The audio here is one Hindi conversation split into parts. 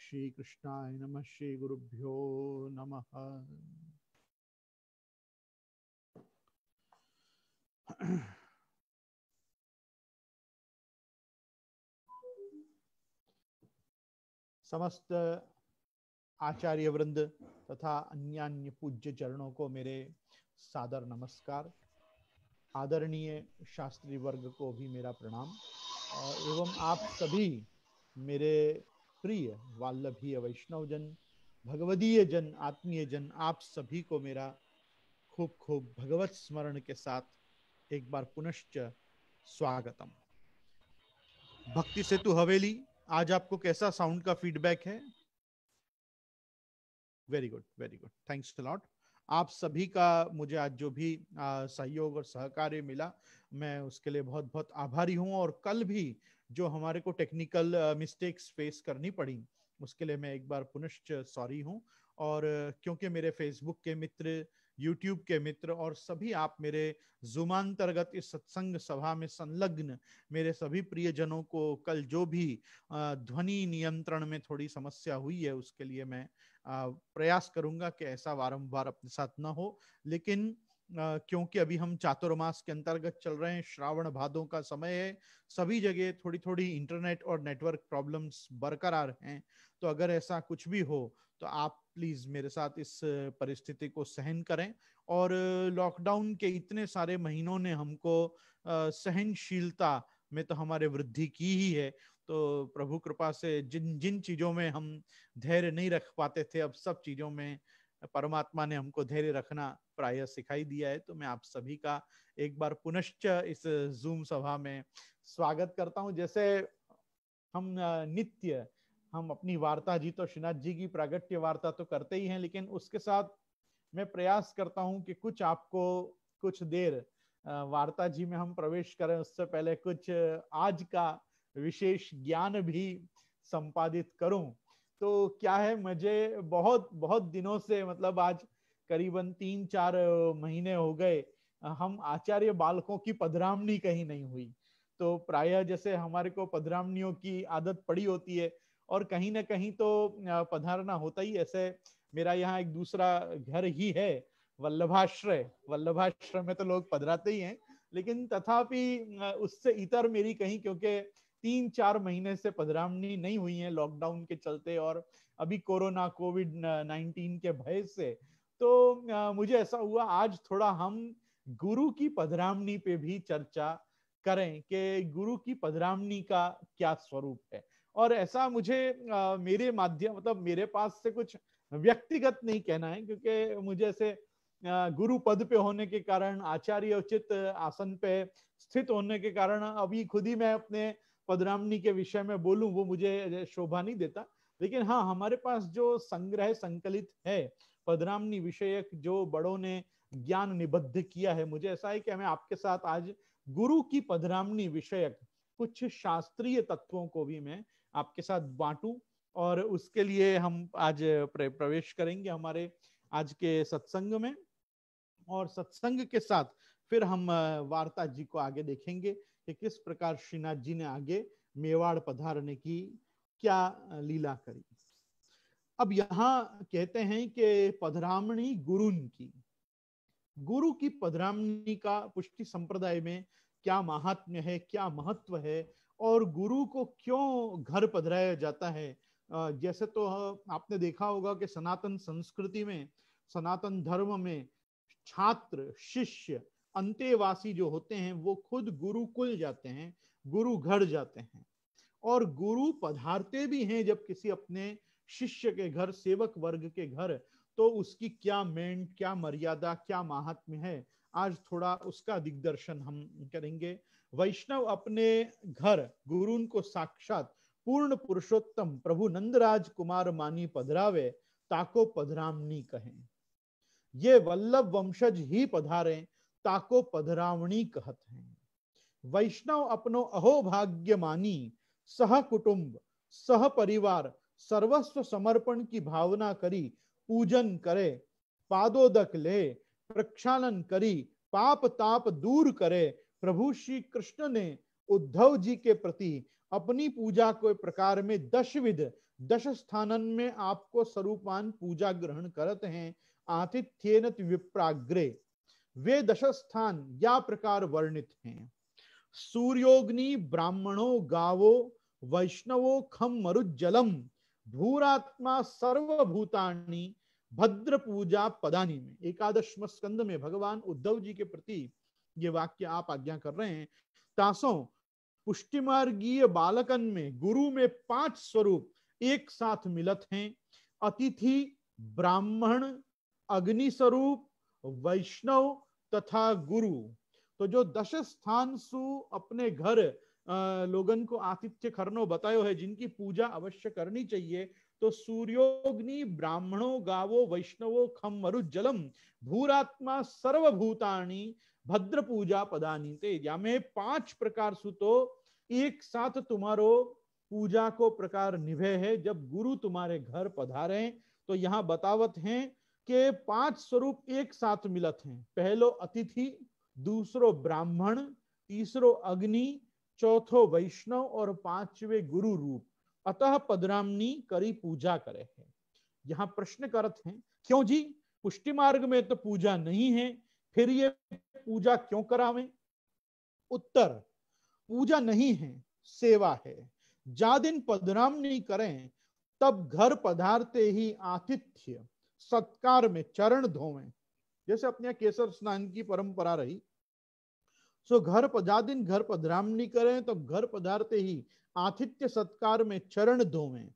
श्री कृष्णाय नमः। श्री गुरुभ्यो नमः। समस्त आचार्य वृंद तथा अन्य पूज्य चरणों को मेरे सादर नमस्कार। आदरणीय शास्त्री वर्ग को भी मेरा प्रणाम एवं आप सभी मेरे प्रिय वाल्लभीय वैष्णवजन, भगवदीय जन, आत्मीय जन, आप सभी को मेरा खूब खूब भगवत स्मरण के साथ एक बार पुनश्च स्वागतम। भक्ति सेतु हवेली, आज आपको कैसा साउंड का फीडबैक है? Very good, very good, thanks a lot. आप सभी का मुझे आज जो भी सहयोग और सहकार्य मिला, मैं उसके लिए बहुत बहुत आभारी हूं। और कल भी जो हमारे को टेक्निकल मिस्टेक्स फेस करनी पड़ी, उसके लिए मैं एक बार पुनश्च सॉरी हूं। और क्योंकि मेरे फेसबुक के मित्र, यूट्यूब के मित्र और सभी आप मेरे जुमांतर्गत इस सत्संग सभा में संलग्न मेरे सभी प्रियजनों को कल जो भी ध्वनि नियंत्रण में थोड़ी समस्या हुई है, उसके लिए मैं प्रयास करूंगा कि ऐसा वारंवार अपने साथ ना हो। लेकिन क्योंकि अभी हम चातुर्मास के अंतर्गत चल रहे हैं, श्रावण भादों का समय है, सभी जगह थोड़ी थोड़ी इंटरनेट और नेटवर्क प्रॉब्लम्स बरकरार हैं। तो अगर ऐसा कुछ भी हो तो आप प्लीज मेरे साथ इस परिस्थिति को सहन करें। और लॉकडाउन के इतने सारे महीनों ने हमको सहनशीलता में तो हमारे वृद्धि की ही है। तो प्रभु कृपा से जिन जिन चीजों में हम धैर्य नहीं रख पाते थे, अब सब चीजों में परमात्मा ने हमको धैर्य रखना प्रायः सिखाई दिया है। तो मैं आप सभी का एक बार पुनश्च इस जूम सभा में स्वागत करता हूं। जैसे हम नित्य हम अपनी वार्ता जी तो श्रीनाथ जी की प्रागट्य वार्ता तो करते ही हैं, लेकिन उसके साथ मैं प्रयास करता हूं कि कुछ आपको कुछ देर वार्ता जी में हम प्रवेश करें, उससे पहले कुछ आज का विशेष ज्ञान भी संपादित करूं। तो क्या है, मुझे बहुत बहुत दिनों से, मतलब आज करीबन 3-4 महीने हो गए, हम आचार्य बालकों की पधरामणी कहीं नहीं हुई। तो प्रायः जैसे हमारे को पधरामणियों की आदत पड़ी होती है और कहीं ना कहीं तो पधारना होता ही। ऐसे मेरा यहाँ एक दूसरा घर ही है, वल्लभाश्रय। वल्लभाश्रय में तो लोग पधराते ही हैं, लेकिन तथापि उससे इतर मेरी कहीं, क्योंकि 3-4 महीने से पधरामणी नहीं हुई है लॉकडाउन के चलते और अभी कोरोना कोविड-19 के भय से। तो मुझे ऐसा हुआ आज थोड़ा हम गुरु की पधरामणी पे भी चर्चा करें कि गुरु की पधरामणी का क्या स्वरूप है। और ऐसा मुझे मेरे माध्यम, मतलब मेरे पास से कुछ व्यक्तिगत नहीं कहना है, क्योंकि मुझे ऐसे गुरु पद पे होने के कारण, आचार्य उचित आसन पे स्थित होने के कारण अभी खुद ही मैं अपने पधरामणी के विषय में बोलूं, वो मुझे शोभा नहीं देता। लेकिन हाँ, हमारे पास जो संग्रह संकलित है पधरामणी विषयक, जो बड़ों ने ज्ञान निबद्ध किया है, मुझे ऐसा है कि मैं आपके साथ आज गुरु की पधरामणी विषयक कुछ शास्त्रीय तत्वों को भी मैं आपके साथ बांटूं। और उसके लिए हम आज प्रवेश करेंगे हमारे आज के सत्संग में। और सत्संग के साथ फिर हम वार्ता जी को आगे देखेंगे कि किस प्रकार श्रीनाथ जी ने आगे मेवाड़ पधारने की क्या लीला करी। अब यहाँ कहते हैं कि पधरामणी गुरुन की, गुरु की पधरामणी का पुष्टि संप्रदाय में क्या महात्म्य है, क्या महत्व है, और गुरु को क्यों घर पधराया जाता है। जैसे तो आपने देखा होगा कि सनातन संस्कृति में, सनातन धर्म में छात्र, शिष्य, अंतेवासी जो होते हैं वो खुद गुरुकुल जाते हैं, गुरु घर जाते हैं। और गुरु पधारते भी हैं जब किसी अपने शिष्य के घर, सेवक वर्ग के घर, तो उसकी क्या मेंट, क्या मर्यादा, क्या महात्म्य है, आज थोड़ा उसका दिग्दर्शन हम करेंगे। वैष्णव अपने घर गुरु को साक्षात पूर्ण पुरुषोत्तम प्रभु नंदराज कुमार मानी पधरावे, ताको पधरामणी कहें। ये वल्लभ वंशज ही पधारे, ताको पधरावणी कहत हैं। वैष्णव अपनो अहोभाग्य मानी, सह कुटुंब सह परिवार सर्वस्व समर्पण की भावना करी पूजन करे, पादोदक ले प्रक्षालन करी पाप ताप दूर करे। प्रभु श्री कृष्ण ने उद्धव जी के प्रति अपनी पूजा को प्रकार में 10 विध 10 स्थानन में आपको स्वरूपान पूजा ग्रहण करते हैं। आतिथ्येन विप्राग्रे वे 10 स्थान या प्रकार वर्णित हैं। सूर्योग्नि ब्राह्मणो गावो वैष्णवो खम मरुज्जलम भूरात्मा सर्वभूतानि भद्र पूजा पदानी में। एकादशम स्कंद में भगवान उद्धव जी के प्रति ये वाक्य आप आज्ञा कर रहे हैं। तासों पुष्टिमार्गीय बालकन में गुरु में 5 स्वरूप एक साथ मिलत हैं। अतिथि, ब्राह्मण, अग्नि स्वरूप, वैष्णव तथा गुरु। तो जो 10 स्थान सु अपने घर लोगन को आतिथ्य करनो बतायो है, जिनकी पूजा अवश्य करनी चाहिए। तो सूर्योग्नि ब्राह्मणो गावो वैष्णवो खम मरुज्जलम भूरात्मा सर्वभूतानि भद्र पूजा पदानी ते। यामे 5 प्रकार सु तो एक साथ तुम्हारो पूजा को प्रकार निभे है जब गुरु तुम्हारे घर पधारे। तो यहाँ बतावत हैं कि 5 स्वरूप एक साथ मिलत हैं। पहलो अतिथि, दूसरो ब्राह्मण, तीसरो अग्नि, चौथो वैष्णव और 5वें गुरु रूप। अतः पदरामनी करी पूजा करे है। यहां प्रश्न करत हैं, क्यों जी पुष्टि मार्ग में तो पूजा नहीं है, फिर ये पूजा क्यों करावें? उत्तर, पूजा नहीं है, सेवा है। जा दिन पदरामनी करें तब घर पधारते ही आतिथ्य सत्कार में चरण धोवें। जैसे अपने केसर स्नान की परंपरा रही, सो जा दिन घर पधरामनी करें तो घर पधारते ही आतिथ्य सत्कार में चरण धोवें,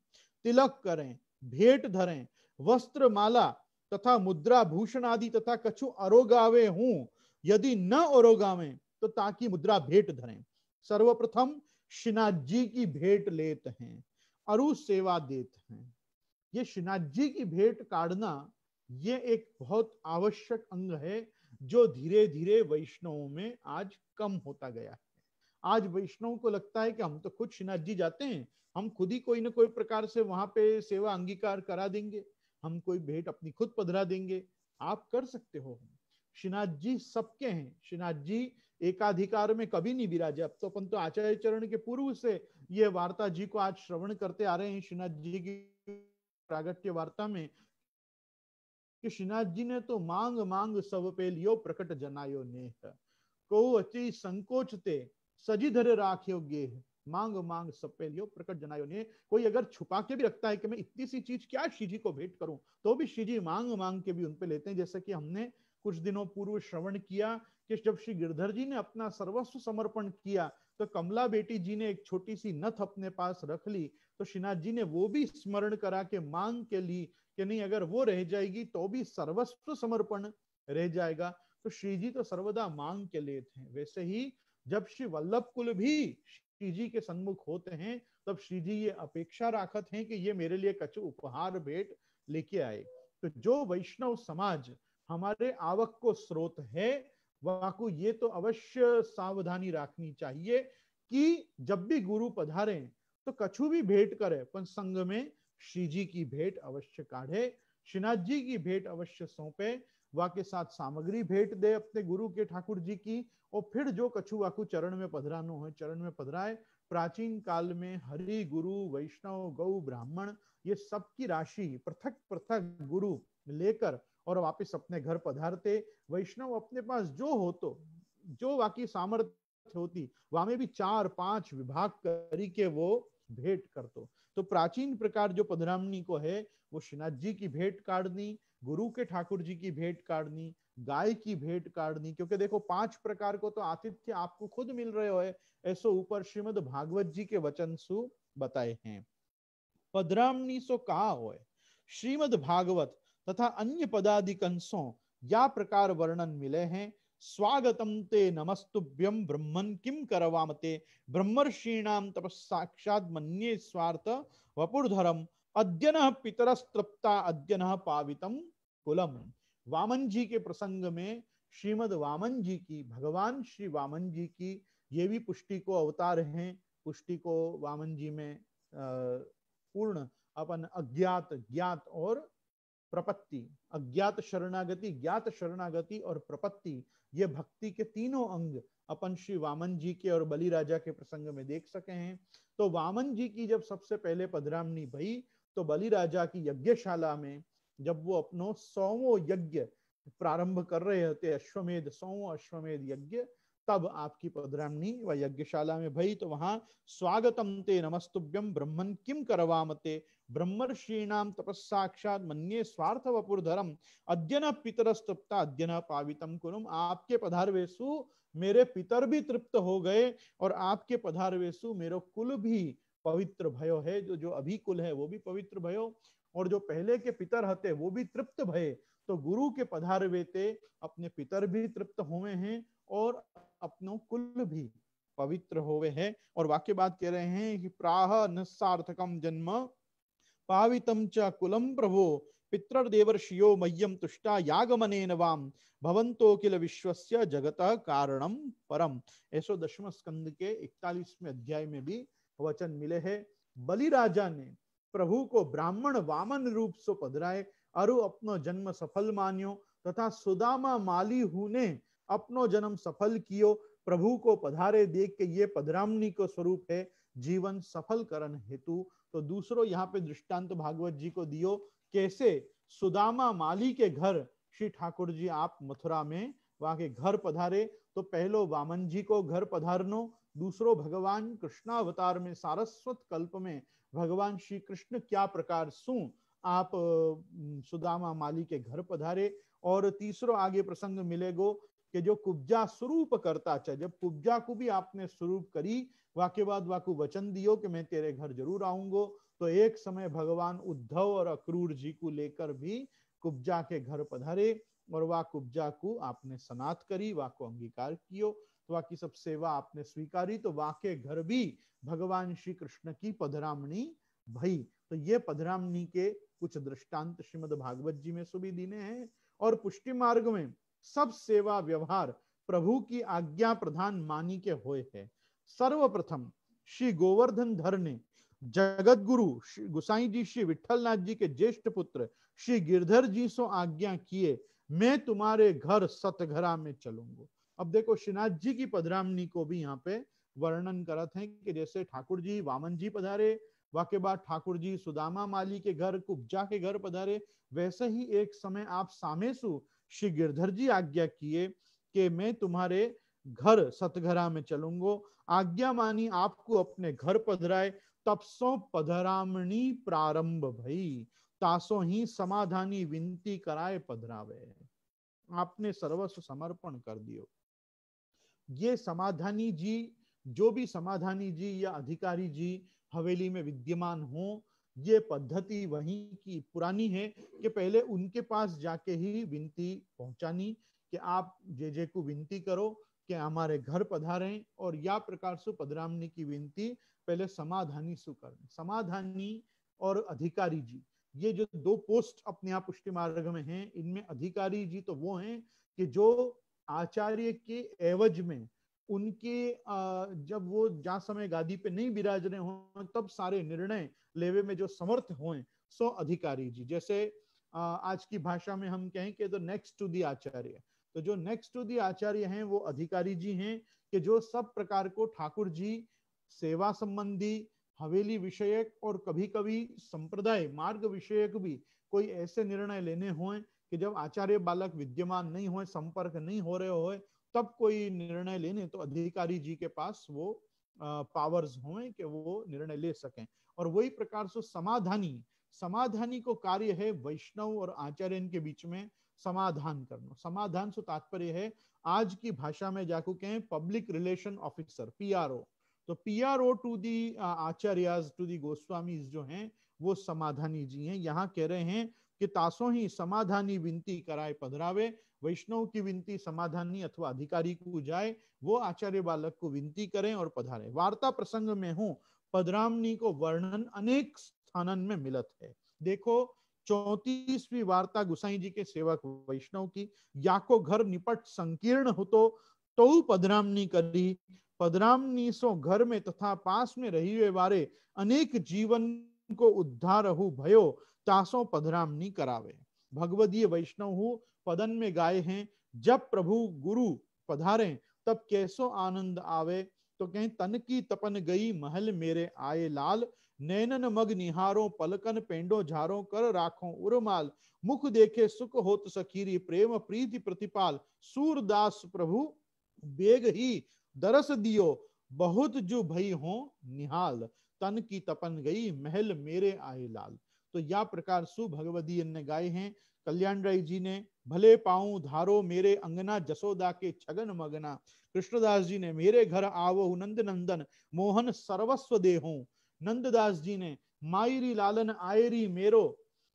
तिलक करें, भेंट धरें, वस्त्र माला तथा मुद्रा भूषण आदि तथा कछु अरोगावे हूं, यदि न अरोगावे तो ताकि मुद्रा भेंट धरें। सर्वप्रथम श्रीनाथ जी की भेंट लेत हैं, अरु सेवा देत हैं। ये श्रीनाथ जी की भेंट काढ़ना ये एक बहुत आवश्यक अंग है जो धीरे धीरे वैष्णवों में आज कम होता गया है। आज वैष्णव को लगता है कि हम तो खुद श्रीनाथ जी जाते हैं, हम खुद ही कोई ना कोई प्रकार से वहां पे सेवा अंगीकार करा देंगे, हम कोई भेंट अपनी खुद पधरा देंगे। आप कर सकते हो, श्रीनाथ जी सबके हैं। श्रीनाथ जी एकाधिकार में कभी नहीं विराजे। अब तो अपन तो आचार्य चरण के पूर्व से ये वार्ता जी को आज श्रवण करते आ रहे हैं, श्रीनाथ जी की प्रागट्य वार्ता में, कि श्रीनाथ जी ने तो मांग मांग सब पे लियो प्रकट जनायो नेह, को अति संकोचते सजीधर राख्यो गेह, मांग मांग सब पे लियो प्रकट जनायो नेह। कोई अगर छुपा के भी रखता है कि मैं इतनी सी चीज क्या श्री जी को भेंट करूं, तो भी श्री जी मांग मांग के भी उन पे लेते हैं। जैसे कि हमने कुछ दिनों पूर्व श्रवण किया कि जब श्री गिरधर जी ने अपना सर्वस्व समर्पण किया तो कमला बेटी जी ने एक छोटी सी नथ अपने पास रख ली, तो श्रीनाथ जी ने वो भी स्मरण करा के मांग के लिए कि नहीं, अगर वो रह जाएगी तो भी सर्वस्व समर्पण रह जाएगा। तो श्री जी तो सर्वदा मांग के लिए थे। वैसे ही जब श्री वल्लभ कुल भी श्री जी के सन्मुख होते हैं तब श्री जी ये अपेक्षा राखत हैं कि ये मेरे लिए कछु उपहार भेंट लेके आए। तो जो वैष्णव समाज हमारे आवक को स्रोत है, वाकु ये तो अवश्य सावधानी रखनी चाहिए कि जब भी गुरु पधारे तो कछु भी भेंट करे, पर संग में श्री जी की भेंट अवश्य काढ़े, श्रीनाथ जी की भेंट अवश्य सौंपे, वा के साथ सामग्री भेंट दे अपने गुरु के ठाकुर जी की, और फिर जो कछु वाकु चरण में पधरानो है चरण में पधराए। प्राचीन काल में हरि गुरु वैष्णव गौ ब्राह्मण ये सब की राशि पृथक पृथक गुरु लेकर और वापिस अपने घर पधारते। वैष्णव अपने पास जो हो तो जो वाकी सामर्थ्य होती वहां में भी 4-5 विभाग करी के वो भेंट करतो। तो प्राचीन प्रकार जो पधरामनी को है वो श्रीनाथ जी की भेंट काढ़नी, गुरु के ठाकुर जी की भेंट काढ़नी, गाय की भेंट काढ़नी, क्योंकि देखो 5 प्रकार को तो आतिथ्य आपको खुद मिल रहे हो, ऐसो ऊपर श्रीमद भागवत जी के वचन सु बताए हैं। पधरामनी सो कहा हो, श्रीमद भागवत तथा अन्य पदादि कंसों या प्रकार वर्णन मिले हैं। स्वागतम ते नमस्तुभ्यम ब्रह्मन किम करवामते ब्रह्मर्षीणाम तपस्साक्षात मन्ये स्वार्थ वपुर्धरम अद्यनः पितरस्तृप्ता अद्यनः पावितम कुलम। वामन जी के प्रसंग में श्रीमद वामन जी की, भगवान श्री वामन जी की ये भी पुष्टि को अवतार हैं। पुष्टि को वामन जी में पूर्ण अपन अज्ञात ज्ञात और प्रपत्ति, अज्ञात शरणागति, ज्ञात शरणागति और प्रपत्ति, ये भक्ति के तीनों अंग अपन श्री वामन जी के और बलि राजा के प्रसंग में देख सके हैं। तो वामन जी की जब सबसे पहले पधरामनी भई तो बलि राजा की यज्ञशाला में जब वो अपनो 100वां यज्ञ प्रारंभ कर रहे थे, अश्वमेध 100वां अश्वमेध यज्ञ, तब आपकी पधरामनी व यज्ञशाला में भई। तो वहां स्वागतम ते नमस्तुभ्यम ब्रह्मन किम करवामते ब्रह्मर्षीणाम तपस्साक्षात मन्ये स्वार्थ वपुर्धरम अद्यन पितरस्तप्ता अद्यन पावितम कुरुम। आपके पधारवेसु मेरे पितर भी तृप्त हो गए और आपके पधारवेसु मेरो कुल भी पवित्र भयो है। जो अभी कुल है वो भी पवित्र भयो और जो पहले के पितर हते वो भी तृप्त भये। तो गुरु के पधारवे ते अपने पितर भी तृप्त हुए हैं और अपनो कुल भी पवित्र होवे है। और वाक्य बात कह रहे हैं कि प्राह निस्सार्थकम जन्म पावितम च कुलम प्रभो पितृदेवर्षियो मह्यम तुष्टा यागमनेन वाम भवंतो किल विश्वस्य जगतः कारणम परम। ऐसो 10वें स्कंद के 41वें अध्याय में भी वचन मिले हैं। बलि राजा ने प्रभु को ब्राह्मण वामन रूप से पधराए अरु अपनो जन्म सफल मान्यो तथा सुदामा माली ने अपनो जन्म सफल कियो। प्रभु को पधारे देख के ये पधरामनी को स्वरूप है जीवन सफल करन हेतु। तो दूसरो यहाँ पे दृष्टांत भागवत जी को दियो कैसे सुदामा माली के घर श्री ठाकुर जी आप मथुरा में वहां के घर पधारे। तो पहलो वामन जी को घर पधारनो, दूसरो भगवान कृष्णावतार में सारस्वत कल्प में भगवान श्री कृष्ण क्या प्रकार सु आप सुदामा माली के घर पधारे। और तीसरो आगे प्रसंग मिलेगो कि जो कुब्जा स्वरूप करता चा, जब कुब्जा को भी आपने स्वरूप करी वाके बाद वाकु वचन दियो कि मैं तेरे घर जरूर आऊंगो। तो एक समय भगवान उद्धव और अक्रूर जी को लेकर भी कुब्जा के घर पधारे और वह कुब्जा को आपने सनात करी, वा को अंगीकार कियो, तो वाकी सब सेवा आपने स्वीकारी। तो वाके घर भी भगवान श्री कृष्ण की पधरामणी भई। तो ये पधरामणी के कुछ दृष्टांत श्रीमद् भागवत जी में सुभी दीने हैं। और पुष्टि मार्ग में सब सेवा व्यवहार प्रभु की आज्ञा प्रधान मानी के होए है। सर्वप्रथम श्री गोवर्धन धर ने जगत गुरु श्री गुसाई जी श्री विठलनाथ जी के ज्येष्ठ पुत्र श्री गिरधर जी सो आज्ञा किए मैं तुम्हारे घर सतघरा में चलूंगा। अब देखो श्रीनाथ जी की पधरामनी को भी यहाँ पे वर्णन करत हैं कि जैसे ठाकुर जी वामन जी पधारे, वाके बाद ठाकुर जी सुदामा माली के घर कुब्जा के घर पधारे, वैसे ही एक समय आप सामेसु श्री गिरधर जी आज्ञा किए कि मैं तुम्हारे घर सतघरा में चलूंगो। आज्ञा मानी आपको अपने घर पधराए, तब सो पधरामणी प्रारंभ भई तासो ही समाधानी विनती कराए पधरावे। आपने सर्वस्व समर्पण कर दियो। ये समाधानी जी, जो भी समाधानी जी या अधिकारी जी हवेली में विद्यमान हो, ये पद्धति वहीं की पुरानी है कि पहले उनके पास जाके ही विनती पहुंचानी कि आप जे को विनती करो कि हमारे घर पधारें। और या प्रकार से पधरामनी की विनती पहले समाधानी से करें। समाधानी और अधिकारी जी ये जो दो पोस्ट अपने आप पुष्टि मार्ग में हैं, इनमें अधिकारी जी तो वो हैं कि जो आचार्य के एवज में उनके जब वो जहाँ समय गादी पे नहीं विराज रहे हों तब सारे निर्णय लेवे में जो समर्थ हों सो अधिकारी जी। जैसे आज की भाषा में हम कहें कि तो नेक्स्ट टू दी आचार्य, तो जो नेक्स्ट टू दी आचार्य हैं वो अधिकारी जी हैं कि जो सब प्रकार को ठाकुर जी सेवा संबंधी हवेली विषयक और कभी कभी संप्रदाय मार्ग विषयक भी कोई ऐसे निर्णय लेने हों कि जब आचार्य बालक विद्यमान नहीं हो, संपर्क नहीं हो रहे हो, तब कोई निर्णय लेने तो अधिकारी जी के पास वो पावर्स हों कि वो निर्णय ले सकें। और वही प्रकार से समाधानी को कार्य है वैष्णव और आचार्य के बीच में समाधान करना। समाधान से तात्पर्य है आज की भाषा में जाको कहें पब्लिक रिलेशन ऑफिसर, पीआरओ। तो PRO to the Acharyas to the Goswamis जो हैं वो समाधानी जी हैं। यहाँ कह रहे हैं कि तासों ही समाधानी विनती कराए पधरावे। वैष्णव की विनती समाधानी अथवा अधिकारी को जाए, वो आचार्य बालक को विनती करें और पधारे। वार्ता प्रसंग में हूं पधरामनी को वर्णन अनेक स्थानन में मिलत है। देखो 34वीं वार्ता गुसाई जी के सेवक वैष्णव की, याको घर निपट संकीर्ण हो तो पधरामनी करी। पधरामनी सो घर में तथा पास में रही हुए वारे अनेक जीवन को उद्धार हो भयो तासों पधरामनी करावे। भगवदीय वैष्णव हूँ, पदन में गाए हैं, जब प्रभु गुरु पधारे तब कैसो आनंद आवे। तो कहें तन की तपन गई महल मेरे आए लाल, नैनन मग निहारो पलकन पेंडो झारो कर राखो उर्माल, मुख देखे सुख होत सखीरी प्रेम प्रीति प्रतिपाल, सूरदास प्रभु बेग ही दरस दियो बहुत जो भई हो निहाल, तन की तपन गई महल मेरे आए लाल। तो या प्रकार सुभगवदी ने गाए हैं। कल्याण राय जी ने भले पाऊं धारो मेरे अंगना जसोदा के छगन मगना, कृष्णदास जी ने मेरे घर आवो नंद नंदन मोहन सर्वस्व देहो, नंददास जी ने मायरी लालन आयरी मेरो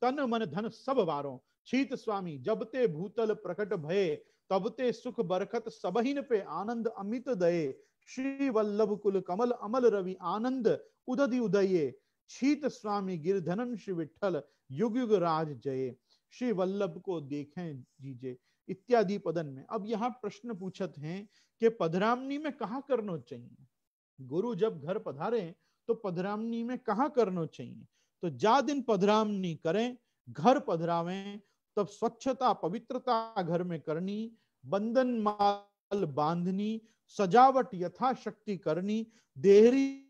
तन मन धन सब वारो, शीत स्वामी जबते भूतल प्रकट भये तबते सुख बरकत सबहिन पे आनंद अमित दये, श्री वल्लभ कुल कमल अमल रवि आनंद उदधि उदये, शीत स्वामी गिरधनन श्री विठल युग युग राज जय, श्री वल्लभ को देखें जीजे इत्यादि पदन में। अब यहाँ प्रश्न पूछत हैं कि पधरामनी में कहा करना चाहिए, गुरु जब घर पधारे तो पधरामनी में कहा करना चाहिए। तो जा दिन पधरामनी करें, घर पधरावें, तब स्वच्छता पवित्रता घर में करनी, बंधन माल बांधनी, सजावट यथाशक्ति करनी, देहरी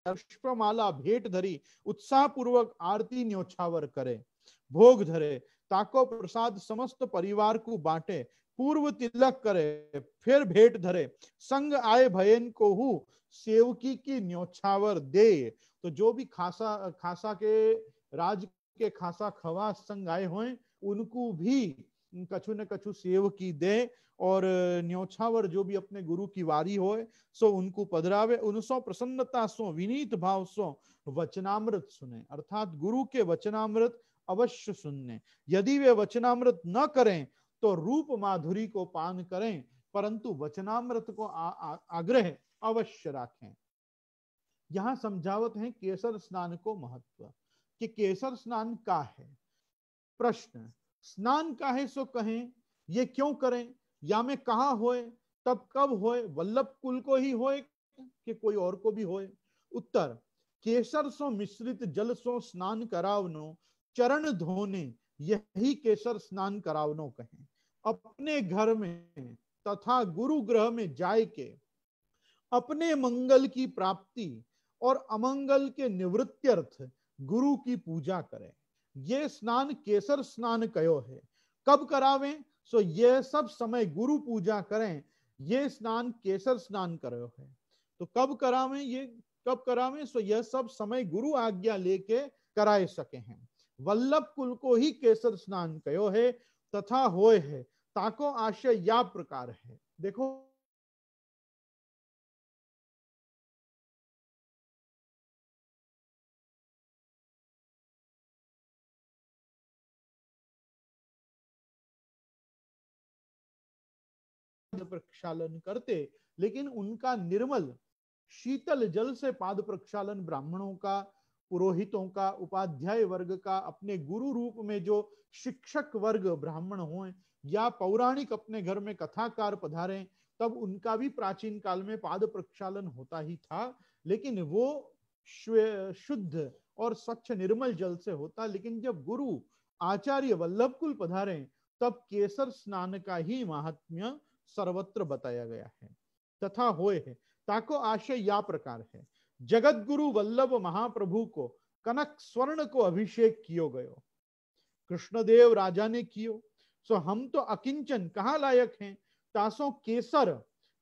पुष्पमाला भेंट धरी, उत्साह पूर्वक आरती न्योछावर करे, भोग धरे, ताको प्रसाद समस्त परिवार को बांटे, पूर्व तिलक करे, फिर भेंट धरे, संग आए भयन को हु सेवकी की न्योछावर दे। तो जो भी खासा खासा के राज के खासा खवास संग आए हों उनको भी कछु न कछु सेवकी दे, और न्योछावर जो भी अपने गुरु की वारी होए सो उनको पधरावे, उनसो प्रसन्नता सो विनीत भाव सो वचनामृत सुने, अर्थात गुरु के वचनामृत अवश्य सुनने। यदि वे वचनामृत न करें तो रूप माधुरी को पान करें, परंतु वचनामृत को आग्रह अवश्य रखें। यहां समझावत है केसर स्नान को महत्व, कि केसर स्नान का है। प्रश्न, स्नान का है सो कहें, ये क्यों करें, या में कहा होए, तब कब होए, वल्लभ कुल को ही होए कि कोई और को भी होए। उत्तर, केसर सो मिश्रित जल सो स्नान करावनो, चरण धोने यही केसर स्नान करावनो कहें। अपने घर में तथा गुरु ग्रह में जाय के अपने मंगल की प्राप्ति और अमंगल के निवृत्त्यर्थ गुरु की पूजा करें, ये स्नान केसर स्नान कयो है। कब करावें, सो ये सब समय गुरु पूजा करें, ये स्नान केसर स्नान करो है। तो कब करावें, ये कब करावें, सो यह सब समय गुरु आज्ञा लेके कराए सके हैं। वल्लभ कुल को ही केसर स्नान कयो है तथा होए है, ताको आशय या प्रकार है। देखो प्रक्षालन करते, लेकिन उनका निर्मल शीतल जल से पाद प्रक्षालन ब्राह्मणों का, पुरोहितों का, उपाध्याय वर्ग का, अपने गुरु रूप में जो शिक्षक वर्ग ब्राह्मण हुए, या पौराणिक अपने घर में कथाकार पधारे, तब उनका भी प्राचीन काल में पाद प्रक्षालन होता ही था, लेकिन वो शुद्ध और स्वच्छ निर्मल जल से होता। लेकिन जब गुरु आचार्य वल्लभ कुल पधारे तब केसर स्नान का ही महात्म्य सर्वत्र बताया गया है। तथा होए है, ताको आशय या प्रकार है। जगत गुरु वल्लभ महाप्रभु को कनक स्वर्ण को अभिषेक कियो गयो, कृष्णदेव राजा ने कियो, सो हम तो अकिंचन कहाँ लायक हैं, तासो केसर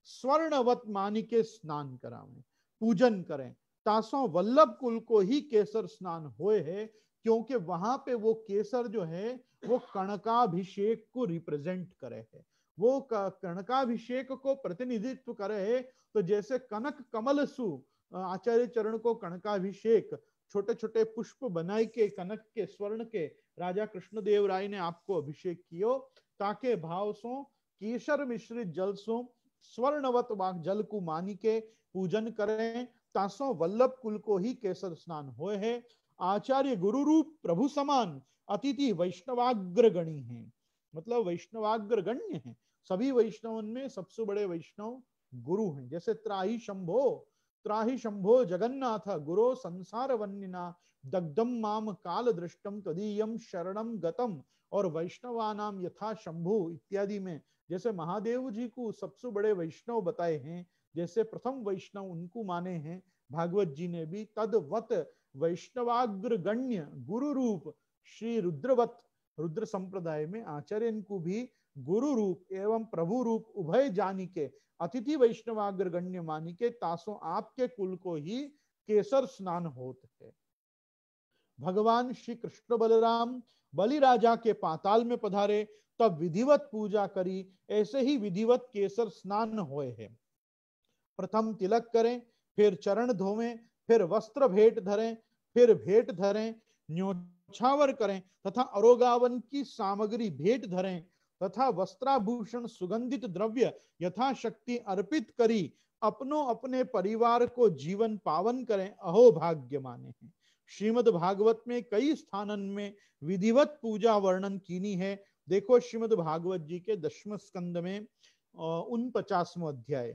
स्वर्णवत मानी के स्नान करावें, पूजन करें। तासो वल्लभ कुल को ही केसर स्नान होए है, क्योंकि वहां पे वो केसर जो है वो कणकाभिषेक को रिप्रेजेंट करे है, वो कणकाभिषेक को प्रतिनिधित्व करे है। तो जैसे कनक कमल सु आचार्य चरण को कणकाभिषेक छोटे छोटे पुष्प बनाई के कनक के स्वर्ण के राजा कृष्णदेव राय ने आपको अभिषेक कियो, ताके भाव सो केसर मिश्रित जल सो स्वर्णवत वाक जल को मानी के पूजन करें, तासो वल्लभ कुल को ही केसर स्नान होए है। आचार्य गुरु रूप प्रभु समान अतिथि वैष्णवाग्रगणी है, मतलब वैष्णवाग्रगण्य है, सभी वैष्णवों में सबसे बड़े वैष्णव गुरु हैं। जैसे त्राही शंभो जगन्नाथ गुरो संसार वन्यना दग्धम माम काल दृष्टम तदीयम शरणम गतम, और वैष्णवानाम यथा शंभु इत्यादि में जैसे महादेव जी को सबसे बड़े वैष्णव बताए हैं, जैसे प्रथम वैष्णव उनको माने हैं भागवत जी ने भी, तदवत वैष्णवाग्रगण्य गुरु रूप श्री रुद्रवत, रुद्र संप्रदाय में आचार्य को भी गुरु रूप एवं प्रभु रूप उभय जानी के अतिथि वैष्णवाग्रगण्य मानी के तासों आपके कुल को ही केसर स्नान होते है। भगवान श्री कृष्ण बलराम बलि राजा के पाताल में पधारे, तब विधिवत पूजा करी, ऐसे ही विधिवत केसर स्नान होए है। प्रथम तिलक करें, फिर चरण धोवें, फिर वस्त्र भेंट धरें, फिर भेंट धरें, न्योछावर करें तथा अरोगावन की सामग्री भेंट धरें तथा वस्त्राभूषण सुगंधित द्रव्य यथाशक्ति अर्पित करी अपनों अपने परिवार को जीवन पावन करें, अहो भाग्य माने हैं। श्रीमद् भागवत में कई स्थानन में विधिवत पूजा वर्णन कीनी है। देखो श्रीमद् भागवत जी के 10वें स्कंद में 49वां अध्याय।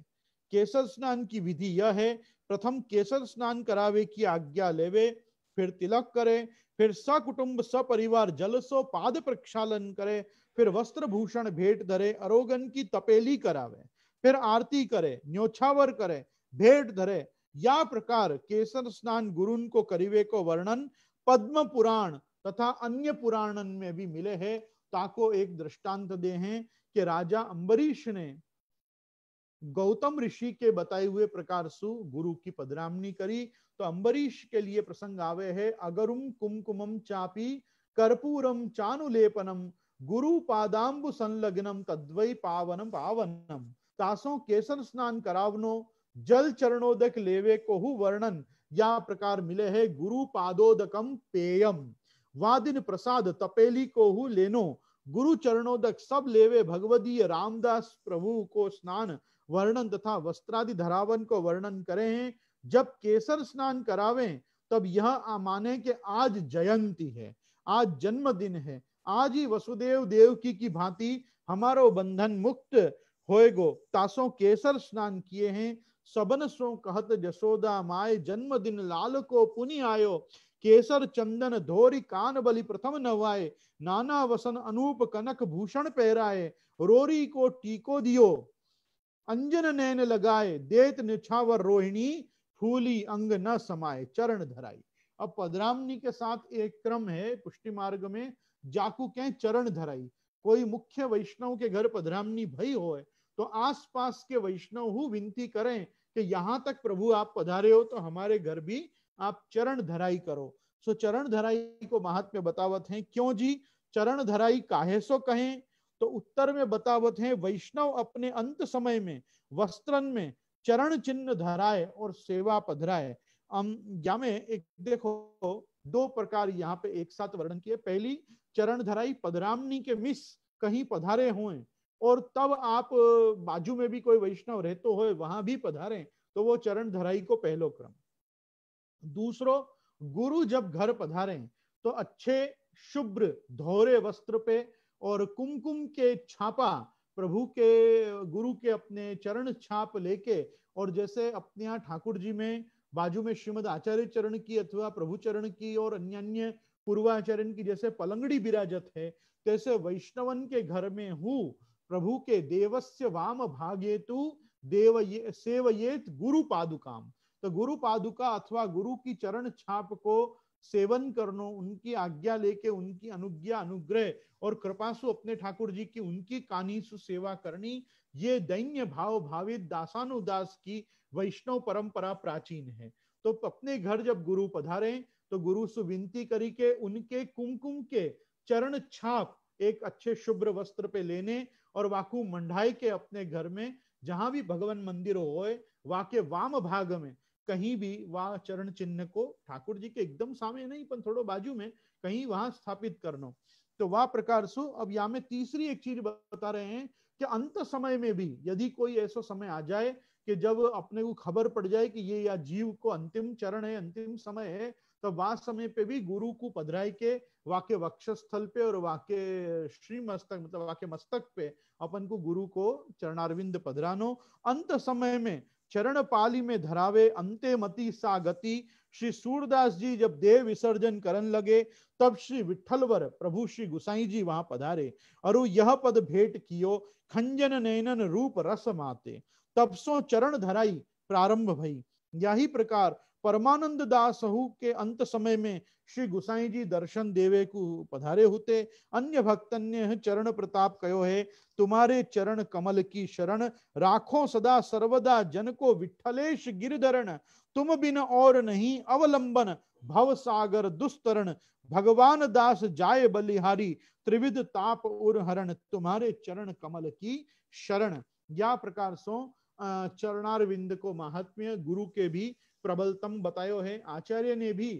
केसर स्नान की विधि यह है, प्रथम केसर स्नान करावे की आज्ञा लेवे, फिर तिलक करे, फिर सकुटुंब सपरिवार जल सो पाद प्रक्षालन करे, फिर वस्त्र भूषण भेंट धरे, अरोगन की तपेली करावे, फिर आरती करे, न्योछावर करे, भेंट धरे। या प्रकार केसर स्नान गुरुन को करीवे को वर्णन पद्म पुराण तथा अन्य पुराणन में भी मिले हैं। ताको एक दृष्टांत दे हैं कि राजा अंबरीश ने गौतम ऋषि के बताए हुए प्रकार से गुरु की पधरामनी करी, तो अंबरीश के लिए प्रसंग आवे है, अगरुम कुमकुमम चापी कर्पूरम चानुलेपनम गुरु पादाम्बु संलग्नम तद्वै पावनम पावनम। तासों केसर स्नान करावनो जल चरणोदक लेवे को हु वर्णन या प्रकार मिले है, गुरु पादोदकम पेयम वादिन प्रसाद तपेली को हु लेनो, गुरु चरणोदक सब लेवे भगवदीय रामदास प्रभु को स्नान वर्णन तथा वस्त्रादि धरावन को वर्णन करे हैं। जब केसर स्नान करावें तब यह माने कि आज जयंती है, आज जन्मदिन है, आज ही वसुदेव देवकी की भांति हमारो बंधन मुक्त होएगो। तासों केसर स्नान किए हैं, सबन सो कहत जसोदा माय जन्मदिन लाल को पुनि आयो, केसर चंदन धोरी कान बलि प्रथम नवाए, नाना वसन अनूप कनक भूषण पहराए, रोरी को टीको दियो अंजन नैन लगाए, देत निछावर रोहिणी फूली अंग न समाये, चरण धराई। अब पधरामनी के साथ एक क्रम है पुष्टि मार्ग में, जाकू के चरण धराई। कोई मुख्य वैष्णव के घर पधरामनी भई होए तो आसपास के वैष्णव हु विनती करें कि यहां तक प्रभु आप पधारे हो तो हमारे घर भी आप चरण धराई करो। सो चरण धराई को महात्म्य बतावत हैं। क्यों जी चरण धराई काहे सो कहें, तो उत्तर में बतावत हैं, वैष्णव अपने अंत समय में वस्त्रन में चरण चिन्ह धराए और सेवा पधराए। में एक देखो दो प्रकार यहाँ पे एक साथ वर्णन किए। पहली चरण धराई पधरामनी के मिस कहीं पधारे हुए और तब आप बाजू में भी कोई वैष्णव रहते हो वहां भी पधारे तो वो चरण धराई को पहलो क्रम। दूसरो गुरु जब घर पधारे तो अच्छे शुभ्र धोरे वस्त्र पे और कुमकुम के छापा प्रभु के गुरु के अपने चरण छाप लेके, और जैसे अपने यहाँ ठाकुर जी में बाजू में श्रीमद आचार्य चरण की अथवा प्रभु चरण की और अन्य पूर्वाचरण की जैसे पलंगड़ी विराजत है, तैसे वैष्णवन के घर में हूँ प्रभु के देवस्य वाम भागेतु देव सेवयेत गुरु पादुकाम। तो गुरु पादुका अथवा गुरु की चरण छाप को सेवन करनो, उनकी आज्ञा लेके उनकी अनुज्ञा अनुग्रह और कृपा सु अपने ठाकुर जी की उनकी कानी सु सेवा करनी, ये दैन्य भाव भावित दासानुदास की वैष्णव परंपरा प्राचीन है। तो अपने घर जब गुरु पधारे तो गुरु सु विनती करी के उनके कुमकुम के चरण छाप एक अच्छे शुभ्र वस्त्र पे लेने और वाकू मंडाई के अपने घर में जहां भी भगवान मंदिर होए वहां के वाम भाग में कहीं भी वहां चरण चिन्ह को ठाकुर जी के एकदम सामने नहीं पर थोड़ो बाजू में कहीं वहां स्थापित करना। तो वह प्रकार सु अब यहाँ में तीसरी एक चीज बता रहे हैं कि अंत समय में भी यदि कोई ऐसा समय आ जाए कि जब अपने को खबर पड़ जाए कि ये या जीव को अंतिम चरण है, अंतिम समय है, तो वह समय पे भी गुरु को पधराई के वाके वक्षस्थल पे और वाके श्रीमस्तक मतलब वाके मस्तक पे अपन को गुरु को चरणारविंद पधरानो। अंत समय में चरण पाली में धरावे अंते मति सा गति। श्री सूरदास जी जब देह विसर्जन करन लगे तब श्री विठ्ठलवर प्रभु श्री गुसाई जी वहां पधारे। अरु यह पद भेंट कियो खंजन नैनन रूप रस माते। तब सो चरण धराई प्रारंभ भई। यही प्रकार परमानंद दास हु के अंत समय में श्री गुसाई जी दर्शन देवे को पधारे होते। अन्य भक्तन्य चरण प्रताप कयो है तुम्हारे चरण कमल की शरण। राखो सदा सर्वदा जन को विठलेश गिरधरण। तुम बिन और नहीं अवलंबन भव सागर दुस्तरण। भगवान दास जाय बलिहारी त्रिविध ताप उर हरण। तुम्हारे चरण कमल की शरण। या प्रकार सो चरणारविंद को महात्म्य गुरु के भी प्रबलतम बतायो है। आचार्य ने भी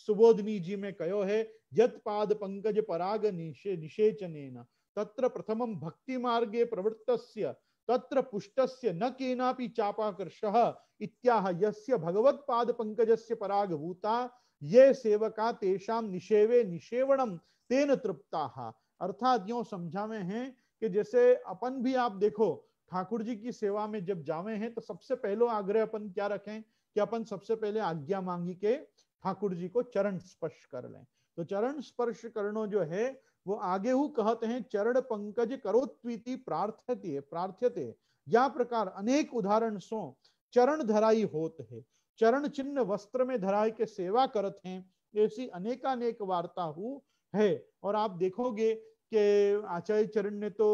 सुबोधनी जी में कहो है यत पाद पंकज पराग निषेचनेन तत्र प्रथमं भक्ति मार्गे प्रवृत्तस्य तत्र पुष्टस्य न केनापि चापाकर्षः इत्याह यस्य भगवत पाद पंकजस्य पराग भूता ये सेवका तेषाम निषेवे निषेवणम तेन तृप्ताः। अर्थात यूं समझा में है कि जैसे अपन भी आप देखो ठाकुर जी की सेवा में जब जावे हैं तो सबसे पहले आग्रह अपन क्या रखें कि अपन सबसे पहले आज्ञा मांगी के ठाकुर जी को चरण स्पर्श कर लें। तो चरण स्पर्श करनो जो है वो आगे हु कहते हैं चरण पंकज करोत्वीति प्रार्थ्यते प्रार्थ्यते। या प्रकार अनेक उदाहरण सो चरण धराई होत है। चरण चिन्ह वस्त्र में धराई के सेवा करत हैं। ऐसी अनेकानेक वार्ता हु है। और आप देखोगे कि आचार्य चरण ने तो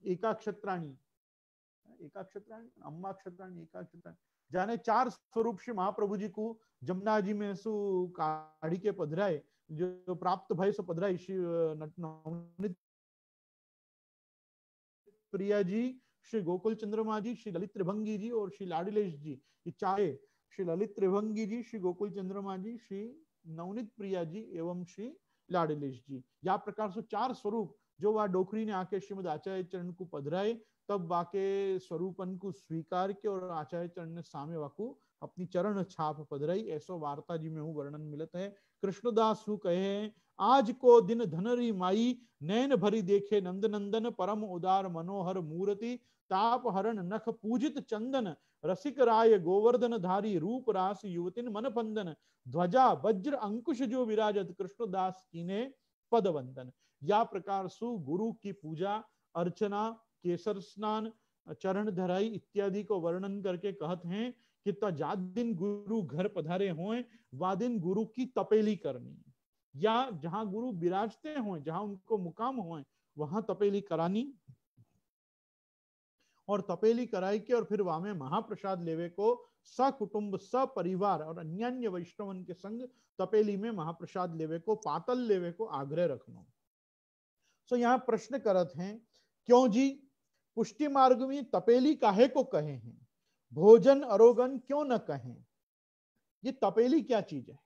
एकाक्षत्राणी अम्माक्षत्राणी एकाक्षत्राणी जाने 4 स्वरूप श्री महाप्रभु जी को जमुना जी में सु काढ़ी के पधराए जो प्राप्त भय सो पधराई श्री नवनीत प्रिया जी, श्री गोकुल चंद्रमा जी, श्री ललित त्रिभंगी जी और श्री लाडिलेश जी। ये चाहे श्री ललित त्रिभंगी जी, श्री गोकुल चंद्रमा जी, श्री नवनीत प्रिया जी एवं श्री लाडिलेश जी। या प्रकार से 4 स्वरूप जो वह डोकरी ने आके श्रीमद आचार्य चरण को पधराए तब वाके स्वरूपन को स्वीकार के और आचार्य चरण ने सामे वाकू अपनी चरण छाप पधराई। ऐसो वार्ता जी में हूँ वर्णन मिलत है। कृष्णदास हु कहे आज को दिन धनरी माई नैन भरी देखे नंद नंदन परम उदार मनोहर मूर्ति ताप हरण नख पूजित चंदन रसिक राय गोवर्धन धारी रूप रास युवतिन मन पंदन ध्वजा वज्र अंकुश जो विराजत कृष्णदास कीने पद वंदन। या प्रकार सु गुरु की पूजा अर्चना केसर स्नान चरण धराई इत्यादि को वर्णन करके कहते हैं कि जा दिन गुरु घर पधारे हों वा दिन गुरु की तपेली करनी या जहां गुरु विराजते हों जहां उनको मुकाम हो वहां तपेली करानी और तपेली कराई के और फिर वहां में महाप्रसाद लेवे को सकुटुंब सपरिवार और अन्य वैष्णवन के संग तपेली में महाप्रसाद लेवे को पातल लेवे को आग्रह रखना। सो यहाँ प्रश्न करत हैं क्यों जी पुष्टि मार्ग में तपेली काहे को कहे हैं भोजन अरोगन क्यों न कहें ये तपेली क्या चीज है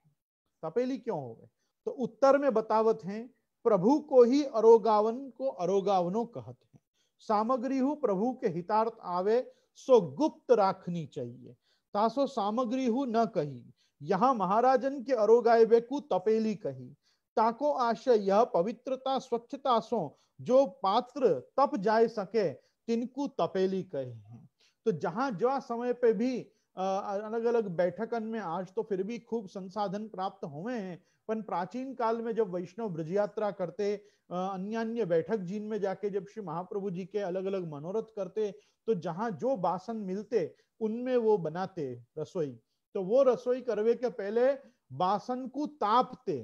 तपेली क्यों हो गए। तो उत्तर में बतावत हैं प्रभु को ही अरोगावन को अरोगावनो कहत हैं। सामग्री हु प्रभु के हितार्थ आवे सो गुप्त राखनी चाहिए तासो सामग्री हु न कही। यहाँ महाराजन के अरोगायवे को तपेली कही ताको आशय यह पवित्रता स्वच्छता सो जो पात्र तप जाए सके तिनको तपेली कहे हैं। तो जहां जो समय पे भी अलग अलग बैठकन में आज तो फिर भी खूब संसाधन प्राप्त हुए हैं पर प्राचीन काल में जब वैष्णव ब्रज यात्रा करते अन्य बैठक जीन में जाके जब श्री महाप्रभु जी के अलग अलग मनोरथ करते तो जहां जो बासन मिलते उनमें वो बनाते रसोई। तो वो रसोई करवे के पहले बासन को तापते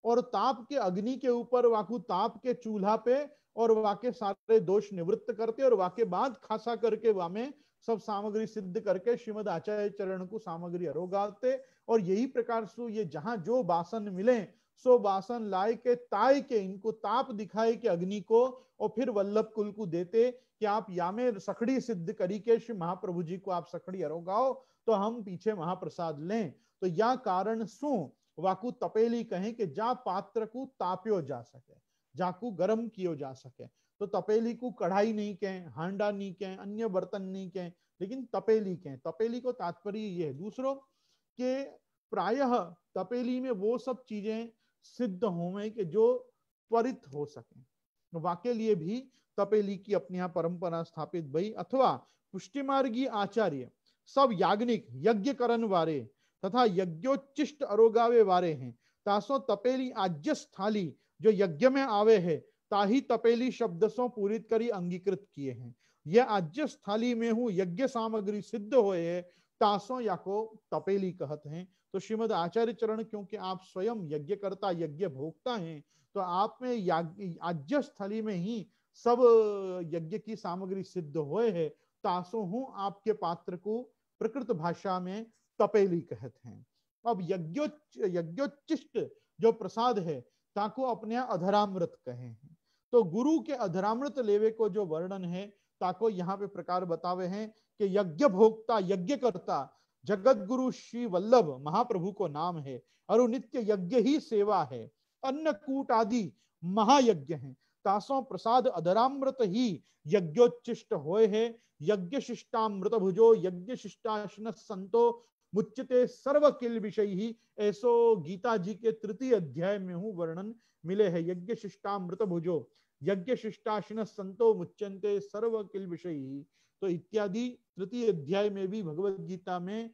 और ताप के अग्नि के ऊपर वाकू ताप के चूल्हा पे और वाके सारे दोष निवृत्त करते और वाके बाद खासा करके वामे सब सामग्री सिद्ध करके श्रीमद आचार्य चरण को सामग्री अरोगाते। और यही प्रकार से ये जहां जो बासन मिले सो बासन लाए के ताय के इनको ताप दिखाए के अग्नि को और फिर वल्लभ कुल को देते कि आप यामे सखड़ी सिद्ध करी के श्री महाप्रभु जी को आप सखड़ी अरोगाओ तो हम पीछे महाप्रसाद लें। तो या कारण सु वाकू तपेली कहें कि जा पात्र को ताप्यो जा सके जाकू गर्म कियो जा सके। तो तपेली को कढ़ाई नहीं कहें हांडा नहीं कहें अन्य बर्तन नहीं कहें लेकिन तपेली कहें। तपेली को तात्पर्य ये है दूसरों के प्रायः तपेली में वो सब चीजें सिद्ध होवे कि जो त्वरित हो सके। वाके लिए भी तपेली की अपनी यहाँ परंपरा स्थापित भई, अथवा पुष्टिमार्गी आचार्य सब याज्ञनिक यज्ञ करन वारे तथा यज्ञोच्चिष्ट अरोगावे वारे हैं, तासो तपेली आज्यस थाली जो यज्ञ में आवे है ताही तपेली शब्द सो पूरित करी अंगीकृत किए हैं। यह आज्यस थाली में हूँ यज्ञ सामग्री सिद्ध होए है, तासो या को तपेली कहत हैं। तो श्रीमद आचार्य चरण, क्योंकि आप स्वयं यज्ञ करता यज्ञ भोगता हैं, तो आप में आज्य स्थली में ही सब यज्ञ की सामग्री सिद्ध होए है, तासो हूं आपके पात्र को प्रकृत भाषा में तपेली कहते हैं। अब यज्ञोच्चिष्ट जो प्रसाद है ताको अपने अधरामृत कहे हैं। तो गुरु के अधरामृत लेवे को जो वर्णन है ताको यहाँ पे प्रकार बतावे हैं कि यज्ञ भोक्ता यज्ञ करता जगत गुरु श्री वल्लभ महाप्रभु को नाम है, और नित्य यज्ञ ही सेवा है, अन्नकूट आदि महायज्ञ हैं, तासों प्रसाद अधरामृत ही यज्ञोच्चिष्ट होए है। यज्ञ शिष्टामृत भुजो यज्ञ शिष्टाशन संतो मुच्यते सर्व किल विषय ही, ऐसो गीता जी के तृतीय अध्याय में हूँ वर्णन मिले है। यज्ञ शिष्टामृत भुजो यज्ञ शिष्टाशन संतो मुच्यन्ते सर्व किल विषय ही, तो इत्यादि तृतीय अध्याय में भी भगवत गीता में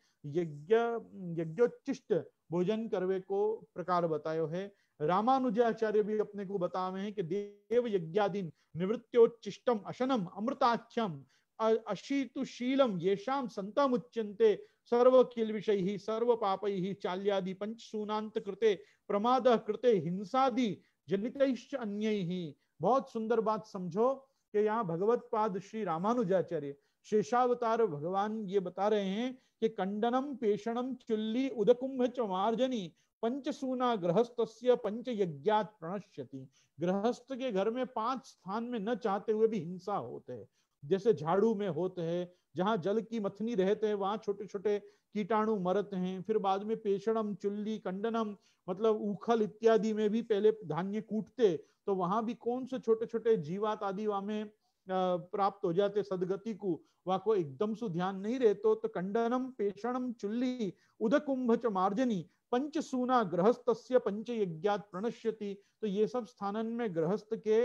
यज्ञोच्चिष्ट भोजन करवे को प्रकार बतायो है। रामानुजाचार्य भी अपने को बतावे हैं कि देव यज्ञादीन निवृत्त्योच्चिष्टम अशनम अमृताख्यम अशीतुशीलम येषाम संतमुच्यन्ते सर्व किल विषय ही सर्व पापै ही चाल्यादि पंचसूनांत कृते प्रमाद कृते हिंसादि जनितैश्च अन्यैः ही। बहुत सुंदर बात समझो कि यहाँ भगवत पाद श्री रामानुजाचार्य शेषावतार भगवान ये बता रहे हैं कि कंडनम पेषणम चुल्ली उदकुंभ च मार्जनी पंचसूना गृहस्थस्य पंच यज्ञात प्रणश्यति। गृहस्थ के घर में 5 स्थान में न चाहते हुए भी हिंसा होते हैं, जैसे झाड़ू में होते हैं, जहां जल की मथनी रहते हैं वहां छोटे छोटे कीटाणु मरते हैं। फिर बाद में पेषणम चुल्ली कंडनम मतलब उखल इत्यादि में भी पहले धान्य कूटते, तो वहां भी कौन से छोटे छोटे जीवात आदि वहां में प्राप्त हो जाते सदगति को, वहां को एकदम से ध्यान नहीं रहते। तो कंडनम पेषणम चुल्ली उदकुंभ च मार्जनी पंचसूना गृहस्थस्य पंच यज्ञात प्रणश्यति। तो ये सब स्थानन में गृहस्थ के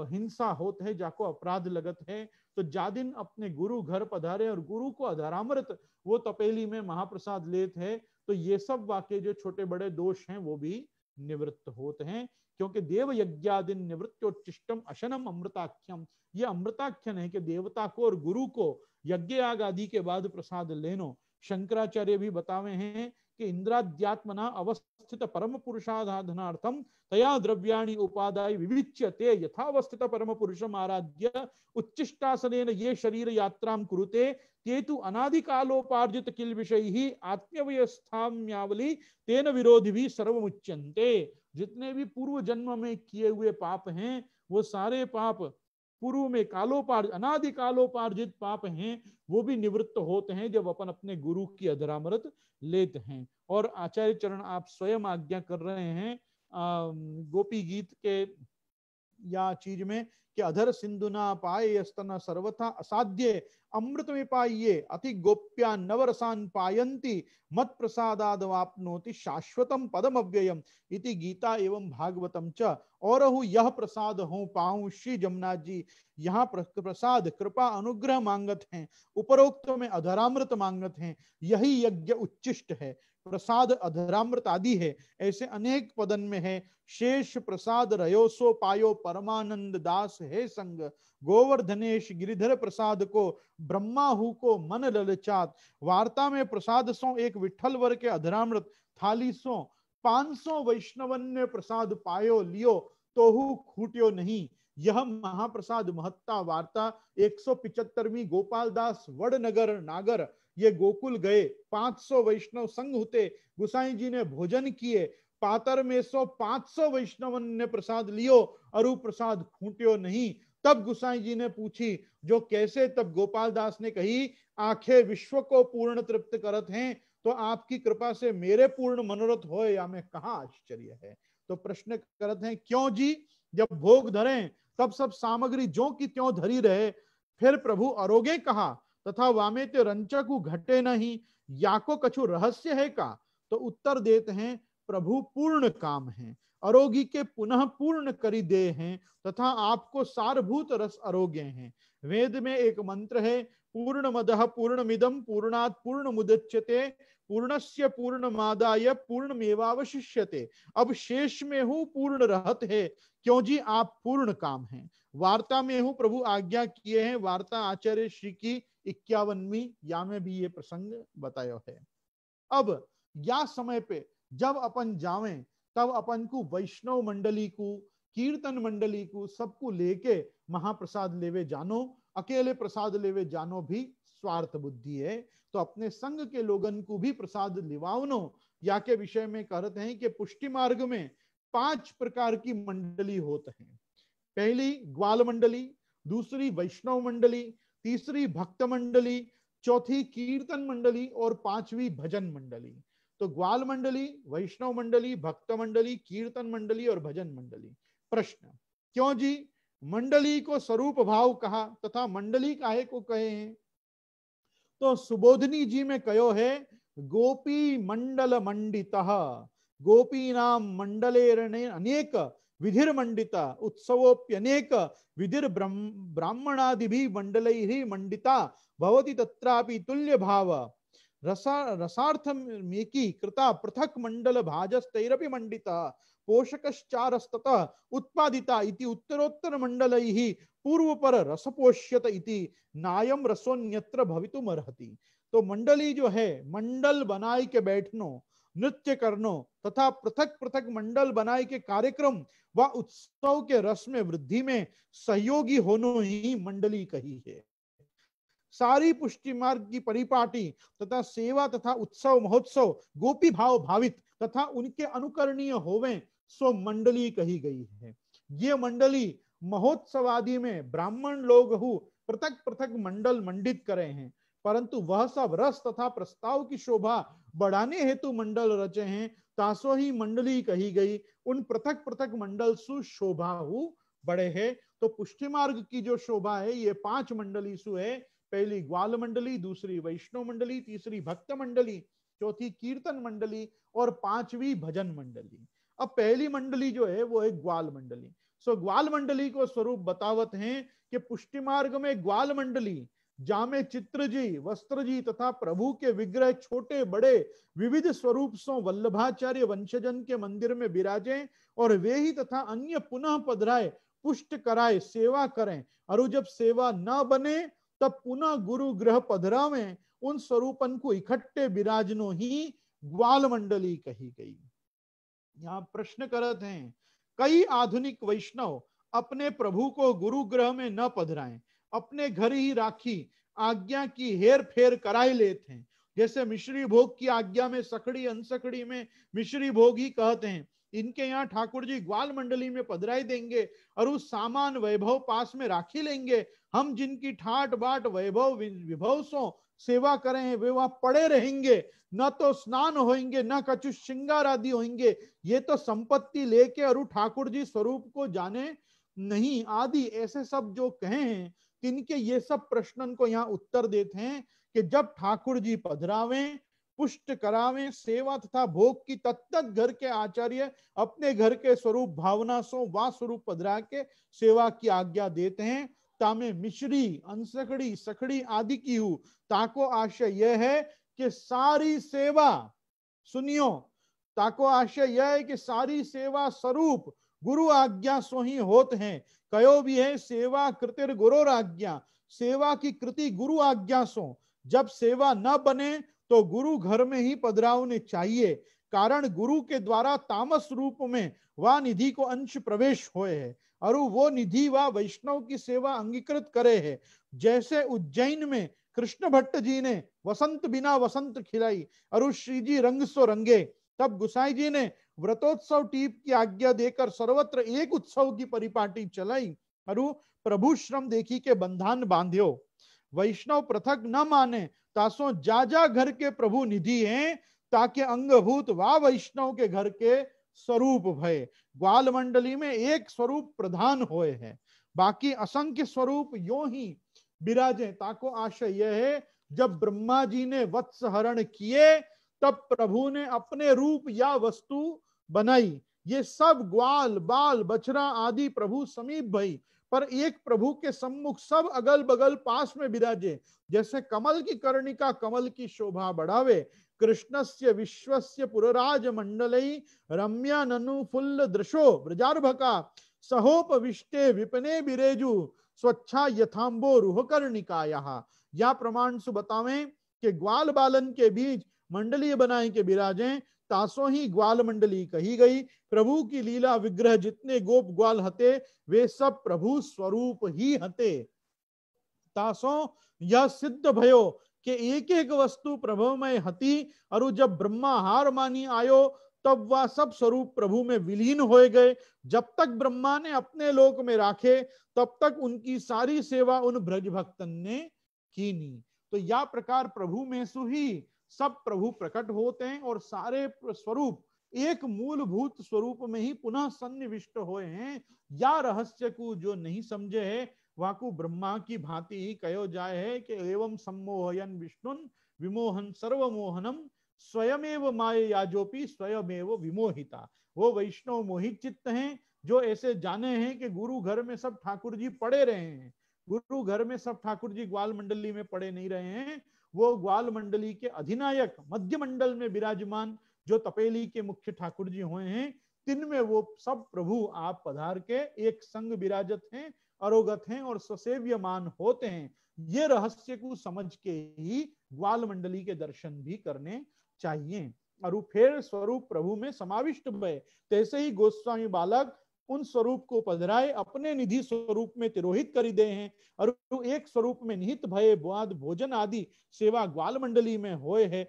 हिंसा होत है, जाको अपराध लगत है। तो जा दिन अपने गुरु घर पधारे और गुरु को अधरामृत वो तपेली में महाप्रसाद लेते हैं, तो ये सब वाक्य जो छोटे बड़े दोष हैं वो भी निवृत्त होते हैं, क्योंकि देव यज्ञादिन निवृत्त्योच्चिष्टम अशनम अमृताख्यम, ये अमृताख्यन है कि देवता को और गुरु को यज्ञ याग आदि के बाद प्रसाद लेनो। शंकराचार्य भी बतावे हैं कि इंद्राद्यात्मना अवस्थित परम पुरुषाधाधनार्थम तया द्रव्याणि उपादाय विविच्य ते यथावस्थित परम पुरुषम आराध्य उच्चिष्टासनेन ये शरीर यात्रां कुरुते ते तु अनादिकालोपार्जित किल विषय ही आत्म्यवस्थाम्यावली तेन विरोधी भी सर्वमुच्यन्ते। जितने भी पूर्व जन्म में किए हुए पाप हैं वो सारे पाप पूर्व में अनादि कालोपार्जित पाप हैं वो भी निवृत्त होते हैं जब अपन अपने गुरु की अधरामृत लेते हैं। और आचार्य चरण आप स्वयं आज्ञा कर रहे हैं गोपी गीत के या चीज में कि अधर सिंधुना पाए स्तन सर्वथा असाध्य अमृत में पाइये अति गोप्या नवरसान पायंती मत प्रसादाद वापनोति शाश्वतम पदम अव्ययम इति गीता एवं भागवतम च। और यह प्रसाद हो पाऊं श्री जमुना जी यहाँ प्रसाद कृपा अनुग्रह मांगत हैं, उपरोक्त में अधरामृत मांगत हैं, यही यज्ञ उच्चिष्ट है, प्रसाद अधरामृत आदि है, ऐसे अनेक पदन में है। शेष प्रसाद रयोसो पायो परमानंद दास है संग, गोवर्धनेश गिरिधर प्रसाद को ब्रह्माहु को मन ललचात। वार्ता में प्रसाद सो एक विठल वर के अधरामृत थाली सो 500 वैष्णवन्य प्रसाद पायो लियो तोहु खूटियो नहीं। यह महाप्रसाद महत्ता वार्ता 175वीं गोपालदास वडनगर नागर ये गोकुल गए, 500 वैष्णव संग होते, गुसाई जी ने भोजन किए, पातर में 500 वैष्णव ने प्रसाद लियो अरु प्रसाद खूंटियो नहीं। तब गुसाई जी ने पूछी जो कैसे, तब गोपाल दास ने कही आंखें विश्व को पूर्ण तृप्त करत हैं, तो आपकी कृपा से मेरे पूर्ण मनोरथ होए या में कहाँ आश्चर्य है। तो प्रश्न करत हैं क्यों जी, जब भोग धरें तब सब सामग्री जो की त्यों धरी रहे, फिर प्रभु अरोगे कहा तथा वामे ते रंचकु घटे नहीं, या को कछु रहस्य है का। तो उत्तर देते हैं प्रभु पूर्ण काम है अरोगी के पुनः पूर्ण करी दे हैं, तथा आपको सारभूत रस अरोग्य हैं। वेद में एक मंत्र है, पूर्णमदः पूर्णमिदं पूर्णात् पूर्णमुदच्यते पूर्णस्य पूर्णमादाय पूर्णमेवावशिष्यते। अब शेष में हूँ पूर्ण रहत है, क्यों जी आप पूर्ण काम हैं। वार्ता में हूँ प्रभु आज्ञा किए हैं, वार्ता आचार्य श्री की 51वीं या में भी ये प्रसंग बताया है। अब या समय पे जब अपन जावें तब अपन को वैष्णव मंडली को, कीर्तन मंडली को, सबको लेके महाप्रसाद लेवे जानो। अकेले प्रसाद लेवे जानो भी स्वार्थ बुद्धि है। तो अपने संग के लोगन को भी प्रसाद लिवावनो। या के विषय में कहते हैं कि पुष्टि मार्ग में 5 प्रकार की मंडली होते हैं। पहली ग्वाल मंडली, दूसरी वैष्णव मंडली, तीसरी भक्त मंडली, चौथी कीर्तन मंडली और 5वीं भजन मंडली। तो ग्वाल मंडली, वैष्णव मंडली, भक्त मंडली, कीर्तन मंडली और भजन मंडली। प्रश्न, क्यों जी मंडली को स्वरूप भाव कहा तथा मंडली काहे को कहे हैं? तो सुबोधनी जी में कहो है, गोपी मंडल मंडितः गोपी नाम मंडलेरणे अनेक विधिर मंडिता उत्सवोप्यनेक विधिर ब्राह्मणादिभिः मंडलैः मंडिता भवति तत्रापि तुल्य भाव रसार्थमेकी कृता पृथक मंडल भाजस्तैरपि मंडिता पोषकश्चारस्ततः उत्पादिता इति उत्तरोत्तर मंडलैः पूर्वपर रसपोष्यत इति नायम रसोन्यत्र भवितुम अर्हति। तो मंडली जो है, मंडल बनाई के बैठनो, नृत्य करनो तथा पृथक पृथक मंडल बनाई के कार्यक्रम व उत्सव के रस में वृद्धि में सहयोगी होनो ही मंडली कही है। सारी पुष्टि मार्ग की परिपाटी तथा सेवा तथा उत्सव महोत्सव गोपी भाव भावित तथा उनके अनुकरणीय होवें सो मंडली कही गई है। ये मंडली महोत्सव आदि में ब्राह्मण लोग हु पृथक पृथक मंडल मंडित करे हैं, परंतु वह सब रस तथा प्रस्ताव की शोभा बढ़ाने हेतु मंडल रचे हैं, तासो ही मंडली कही गई। उन पृथक पृथक मंडल सु शोभा हु बड़े है। तो पुष्टि मार्ग की जो शोभा है ये 5 मंडली सु है। पहली ग्वाल मंडली, दूसरी वैष्णव मंडली, तीसरी भक्त मंडली, चौथी कीर्तन मंडली और 5वीं भजन मंडली। अब पहली मंडली जो है वो है ग्वाल मंडली। सो ग्वाल मंडली को स्वरूप बतावत हैं कि पुष्टि मार्ग में ग्वाल मंडली जामे चित्र जी, वस्त्र जी तथा प्रभु के विग्रह छोटे बड़े विविध स्वरूप सो वल्लभाचार्य वंशजन के मंदिर में विराजे और वे ही तथा अन्य पुनः पधराए पुष्ट कराए सेवा करें, और जब सेवा न बने तब पुनः गुरु ग्रह पधरावें। उन स्वरूपन को इकट्ठे विराजनो ही ग्वाल मंडली कही गई। यहां प्रश्न करते हैं, कई आधुनिक वैष्णव अपने प्रभु को गुरु ग्रह में न पधराएं, अपने घर ही राखी आज्ञा की हेर फेर कराए लेते हैं। जैसे मिश्री भोग की आज्ञा में सखड़ी अनसखड़ी में मिश्री भोग ही कहते हैं। इनके यहाँ ठाकुर जी ग्वाल मंडली में पधराई देंगे और उस सामान वैभव पास में राखी लेंगे। हम जिनकी ठाट बाट वैभव विभव सो सेवा करें वे वहां पड़े रहेंगे, न तो स्नान होंगे न कछु श्रृंगार आदि होंगे। ये तो संपत्ति लेके और ठाकुर जी स्वरूप को जाने नहीं आदि ऐसे सब जो कहे हैं, तिनके ये सब प्रश्नन को यहाँ उत्तर देते हैं कि जब ठाकुर जी पधरावें, पुष्ट करावें, सेवा तथा भोग की तत्त घर के आचार्य अपने घर के स्वरूप भावना सो वा स्वरूप पधरा के सेवा की आज्ञा देते हैं। तामे मिश्री अनसखड़ी सखड़ी आदि की हूं, ताको आशय यह है कि सारी सेवा, सुनियो, ताको आशय यह है कि सारी सेवा स्वरूप गुरु आज्ञा सो ही होत हैं। कयो भी है सेवा कृतिर गुरु आज्ञा, सेवा की कृति गुरु आज्ञा सो। जब सेवा न बने तो गुरु घर में ही पधरावने चाहिए, कारण गुरु के द्वारा तामस रूप में वह निधि को अंश प्रवेश होए है और वो निधि व वैष्णव की सेवा अंगीकृत करे है। जैसे उज्जैन में कृष्ण भट्ट जी ने वसंत बिना वसंत खिलाई और श्री जी रंग सो रंगे, तब गुसाई जी ने व्रतोत्सव टीप की आज्ञा देकर सर्वत्र एक उत्सव की परिपाटी चलाई और प्रभु श्रम देखी के बंधान बांध्यो। वैष्णव पृथक न माने, तासो जा जा घर के प्रभु निधि हैं, ताकि अंगभूत वा वैष्णव के घर के स्वरूप भय। ग्वाल मंडली में एक स्वरूप प्रधान होए है, बाकी असंख्य स्वरूप यो ही विराजे। ताको आशय यह है, जब ब्रह्मा जी ने वत्स हरण किए तब प्रभु ने अपने रूप या वस्तु बनाई, ये सब ग्वाल बाल बछड़ा आदि प्रभु समीप भई, पर एक प्रभु के सम्मुख सब अगल बगल पास में विराजे। जैसे कमल की कर्णिका कमल की शोभा बढ़ावे, कृष्णस्य विश्वस्य पुरराज मंडलई रम्या ननु फुल्ल दृशो ब्रजार्भका सहोपविष्टे विपने बिरेजु स्वच्छा यथाम्बो रुहकर्णिकाया। या प्रमाण सु बतावें कि ग्वाल बालन के बीच मंडली बनाए के विराजें, तासों ही ग्वाल मंडली कही गई। प्रभु की लीला विग्रह जितने गोप ग्वाल हते वे सब प्रभु स्वरूप ही हते। तासों यह सिद्ध भयो कि एक एक वस्तु प्रभुमय हती, और जब ब्रह्मा हार मानी आयो तब वह सब स्वरूप प्रभु में विलीन हो गए। जब तक ब्रह्मा ने अपने लोक में राखे तब तक उनकी सारी सेवा उन ब्रज भक्तन ने कीनी। तो या प्रकार प्रभु में सु ही सब प्रभु प्रकट होते हैं और सारे स्वरूप एक मूलभूत स्वरूप में ही पुनः सन्निविष्ट हुए हैं। या रहस्य को जो नहीं समझे है वाकु ब्रह्मा की भांति ही कहो जाए है कि एवं सम्मोहयन विष्णुन विमोहन सर्वमोहनम स्वयमेव मायाजोपी स्वयमेव विमोहिता। वो वैष्णव मोहित चित्त हैं जो ऐसे जाने हैं कि गुरु घर में सब ठाकुर जी पड़े रहे हैं। गुरु घर में सब ठाकुर जी ग्वाल मंडली में पड़े नहीं रहे हैं। वो ग्वाल मंडली के अधिनायक मध्य मंडल में विराजमान जो तपेली के मुख्य ठाकुर जी हुए हैं, तिनमें वो सब प्रभु आप पधार के एक संग विराजत हैं, अरोगत हैं और ससेव्यमान होते हैं। ये रहस्य को समझ के ही ग्वाल मंडली के दर्शन भी करने चाहिए। और फिर स्वरूप प्रभु में समाविष्ट भय, तैसे ही गोस्वामी बालक उन स्वरूप को पधराए अपने निधि स्वरूप में तिरोहित कर दे हैं, और एक स्वरूप में निहित भय बाद भोजन आदि सेवा ग्वाल मंडली में होए है।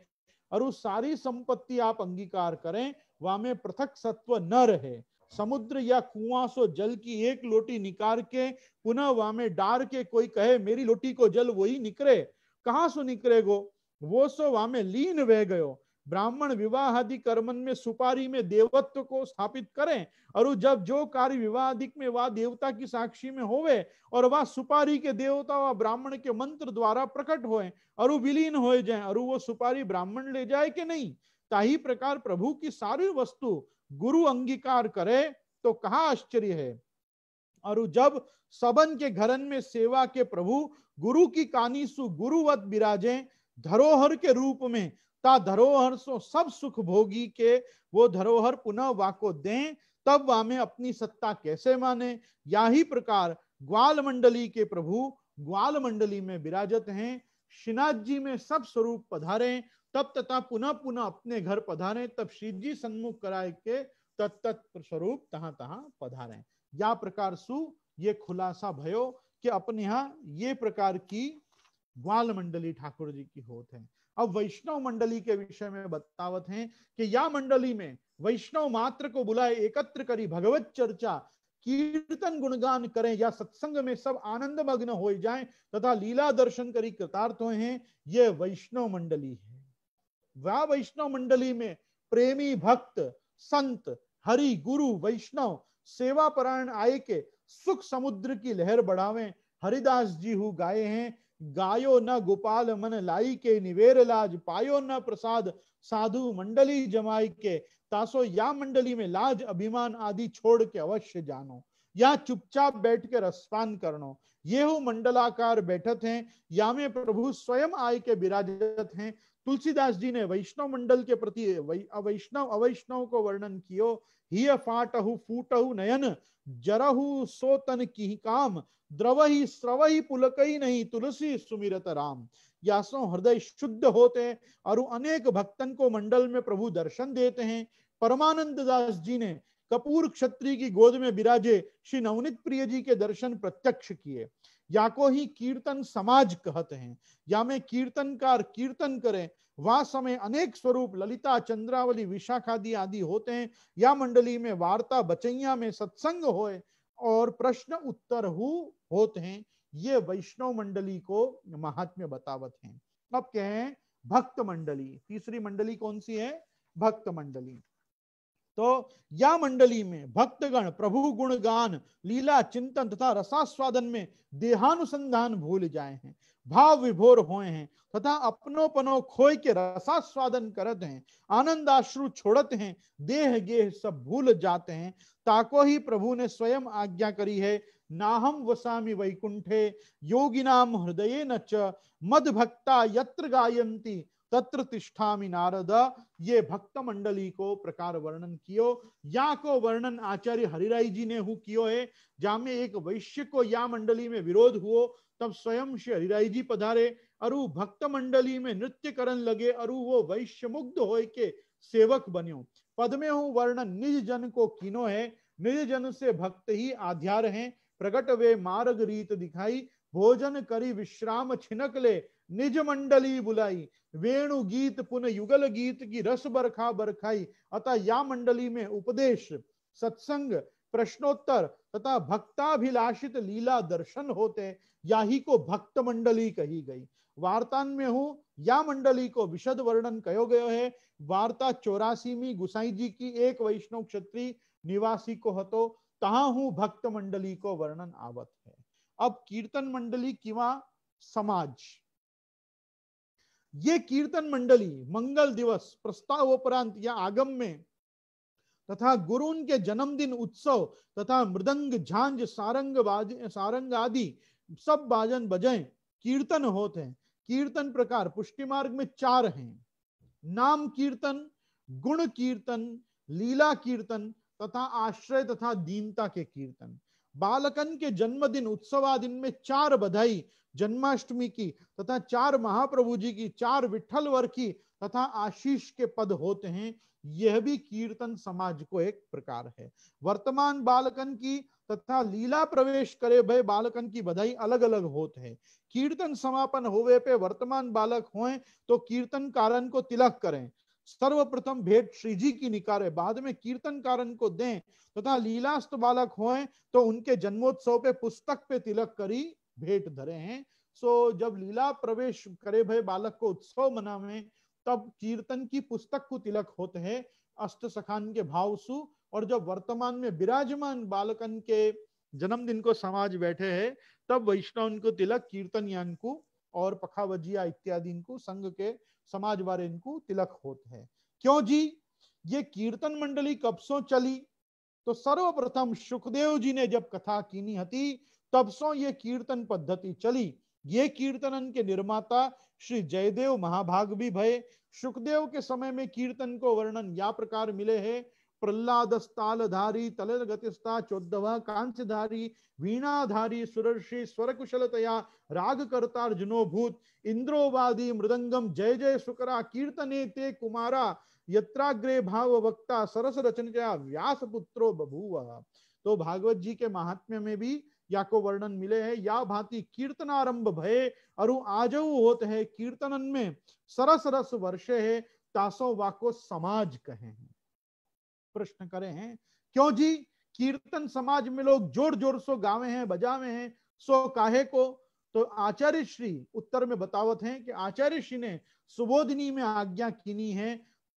और उस सारी संपत्ति आप अंगीकार करें, वहां में पृथक सत्व न रहे। समुद्र या कुआं सो जल की एक लोटी निकाल के पुनः वहां में डार के कोई कहे मेरी लोटी को जल वही निकरे, कहां सो निकरेगो, वो सो वहां में लीन बह गयो। ब्राह्मण विवाह आदि कर्मन में सुपारी में देवत्व को स्थापित करें, और जब जो कार्य विवादिक में वह देवता की साक्षी में होवे और वह सुपारी के देवता व ब्राह्मण के मंत्र द्वारा प्रकट होए और विलीन हो जाए, और वो सुपारी ब्राह्मण ले जाए कि नहीं। ताही प्रकार प्रभु की सारी वस्तु गुरु अंगीकार करे तो कहा आश्चर्य है। और जब सबन के घरन में सेवा के प्रभु गुरु की कानी सु गुरुवत विराजे धरोहर के रूप में, ता धरोहर सो सब सुख भोगी के वो धरोहर पुनः वाको दें, तब वह में अपनी सत्ता कैसे माने। या ही प्रकार ग्वाल मंडली के प्रभु ग्वाल मंडली में विराजत हैं। श्रीनाथ जी में सब स्वरूप पधारे तब तथा पुनः पुनः अपने घर पधारे, तब श्री जी सन्मुख कराए के तत्त स्वरूप तहां तहां पधारे। या प्रकार सु ये खुलासा भयो कि अपने यहाँ ये प्रकार की ग्वाल मंडली ठाकुर जी की होत है। अब वैष्णव मंडली के विषय में बतावत हैं कि या मंडली में वैष्णव मात्र को बुलाए एकत्र करी भगवत चर्चा कीर्तन गुणगान करें या सत्संग में सब आनंद मग्न हो जाएं तथा लीला दर्शन करी कृतार्थ हुए हैं, ये वैष्णव मंडली है। वह वैष्णव मंडली में प्रेमी भक्त संत हरि गुरु वैष्णव सेवा परायण आए के सुख समुद्र की लहर बढ़ावें। हरिदास जी हु गाये हैं, गायो न गोपाल मन लाई के निवेर लाज, पायो न प्रसाद साधु मंडली जमाई के, तासो या मंडली में लाज अभिमान आदि छोड़ के अवश्य जानो, या चुपचाप बैठ के रसपान करनो। ये हो मंडलाकार बैठत हैं, या में प्रभु स्वयं आय के विराजत हैं। तुलसीदास जी ने वैष्णव मंडल के प्रति अवैष्णव अवैष्णव को वर्णन कियो। ही फाटहु फूटहु नयन जरहु सोतन की काम, द्रवही स्रवही पुलकई नहीं तुलसी सुमिरत राम। यासों हृदय शुद्ध होते और अनेक भक्तन को मंडल में प्रभु दर्शन देते हैं। परमानंद दास जी ने कपूर क्षत्रिय की गोद में विराजे श्री नवनीत प्रिय जी के दर्शन प्रत्यक्ष किए। या को ही कीर्तन समाज कहते हैं। या में कीर्तनकार कीर्तन करें, वह समय अनेक स्वरूप ललिता चंद्रावली विशाखादि आदि होते हैं। या मंडली में वार्ता बचैया में सत्संग होए और प्रश्न उत्तर होते हैं। ये वैष्णव मंडली को महात्म्य बतावत हैं। अब कहें भक्त मंडली, तीसरी मंडली कौन सी है? भक्त मंडली। तो या मंडली में भक्तगण प्रभु गुण गान लीला चिंतन तथा रसास्वादन में देहानुसंधान भूल जाए हैं, भाव विभोर होए हैं तथा अपनो पनो खोय के रसास्वादन करत हैं, आनंदाश्रु छोड़त हैं, देह गेह सब भूल जाते हैं। ताको ही प्रभु ने स्वयं आज्ञा करी है, नाहम वसामि वैकुंठे योगिनाम हृदये न च मद भक्ता यत्र गायन्ति तत्र तिष्ठामि नारद। ये भक्त मंडली को प्रकार वर्णन कियो। या को वर्णन आचार्य हरिराय जी ने कियो है, जहां में एक वैश्य को या मंडली में विरोध हुओ, तब स्वयं श्री हरिराय जी पधारे अरु भक्त मंडली में नृत्य करन लगे, अरु वो वैश्य मुग्ध होय के सेवक बन्यो। पद में हूं वर्णन निज जन को कीनो है, निज जन से भक्त ही आध्यार हैं, प्रगट वे मार्ग रीत दिखाई, भोजन करी विश्राम छिनक ले, निज मंडली बुलाई, वेणु गीत पुन युगल गीत की रस बरखा बरखाई। अतः या मंडली में उपदेश, सत्संग, प्रश्नोत्तर तथा भक्ताभिलाषित लीला दर्शन होते, याही को भक्त मंडली कही गई। वार्तान में हूं या मंडली को विशद वर्णन कयो गयो है। वार्ता 84वीं गुसाई जी की एक वैष्णव क्षत्रिय निवासी को हतो, तहां हूं भक्त मंडली को वर्णन आवत है। अब कीर्तन मंडली किंवा समाज, ये कीर्तन मंडली मंगल दिवस प्रस्ताव उपरांत या आगम में तथा गुरुन के जन्मदिन उत्सव तथा मृदंग झांझ सारंग आदि सब बाजन बजाएं कीर्तन होते हैं। कीर्तन प्रकार पुष्टि मार्ग में 4 हैं, नाम कीर्तन, गुण कीर्तन, लीला कीर्तन तथा आश्रय तथा दीनता के कीर्तन। बालकन के जन्मदिन उत्सवादिन में 4 बधाई जन्माष्टमी की तथा 4 महाप्रभु जी की, 4 विठल वर की तथा आशीष के पद होते हैं। यह भी कीर्तन समाज को एक प्रकार है। वर्तमान बालकन की तथा लीला प्रवेश करे भय बालकन की बधाई अलग अलग होते हैं। कीर्तन समापन होवे पे वर्तमान बालक होए तो कीर्तन कारण को तिलक करें, सर्वप्रथम भेंट श्री जी की निकारे, बाद में कीर्तन कारण को दें तथा लीलास्त बालक होए तो उनके जन्मोत्सव पे पुस्तक पे तिलक करी भेंट धरे हैं। सो जब लीला प्रवेश करे भय बालक को उत्सव मनावे तब कीर्तन की पुस्तक को तिलक होते हैं अष्ट सखान के भाव सु। और जब वर्तमान में विराजमान बालकन के जन्मदिन को समाज बैठे हैं तब वैष्णव को तिलक कीर्तन यान को और पखावजिया इत्यादि इनको संघ के समाज वाले इनको तिलक होते हैं। क्यों जी? ये कीर्तन मंडली कब सो चली? तो सर्वप्रथम सुखदेव जी ने जब कथा कीनी हती तब सो ये कीर्तन पद्धति चली। ये कीर्तनन के निर्माता श्री जयदेव महाभाग भी भय। सुखदेव के समय में कीर्तन को वर्णन या प्रकार मिले हैं, प्रहलादस्तालधारी तलल गतिस्ता 14वां कांस्यधारी वीणाधारी सुरर्षि स्वर कुशलतया राग करतार जुनोभूत इंद्रोवादी मृदंगम जय जय सुकरा कीर्तने ते कुमारा यत्राग्रे भाव वक्ता सरस रचनया व्यास पुत्रो बभूव। तो भागवत जी के महात्म्य में भी या को वर्णन मिले हैं। या भांति कीर्तनारंभ भय अरु आजऊ होते हैं, कीर्तनन में सरस रस वर्षे है, तासो वाको समाज कहे हैं। प्रश्न करे हैं क्यों जी कीर्तन समाज में लोग जोर जोर सो गावे हैं बजावे हैं, सो काहे को? तो आचार्य श्री उत्तर में बतावत हैं कि आचार्य श्री ने सुबोधिनी में आज्ञा कीनी है,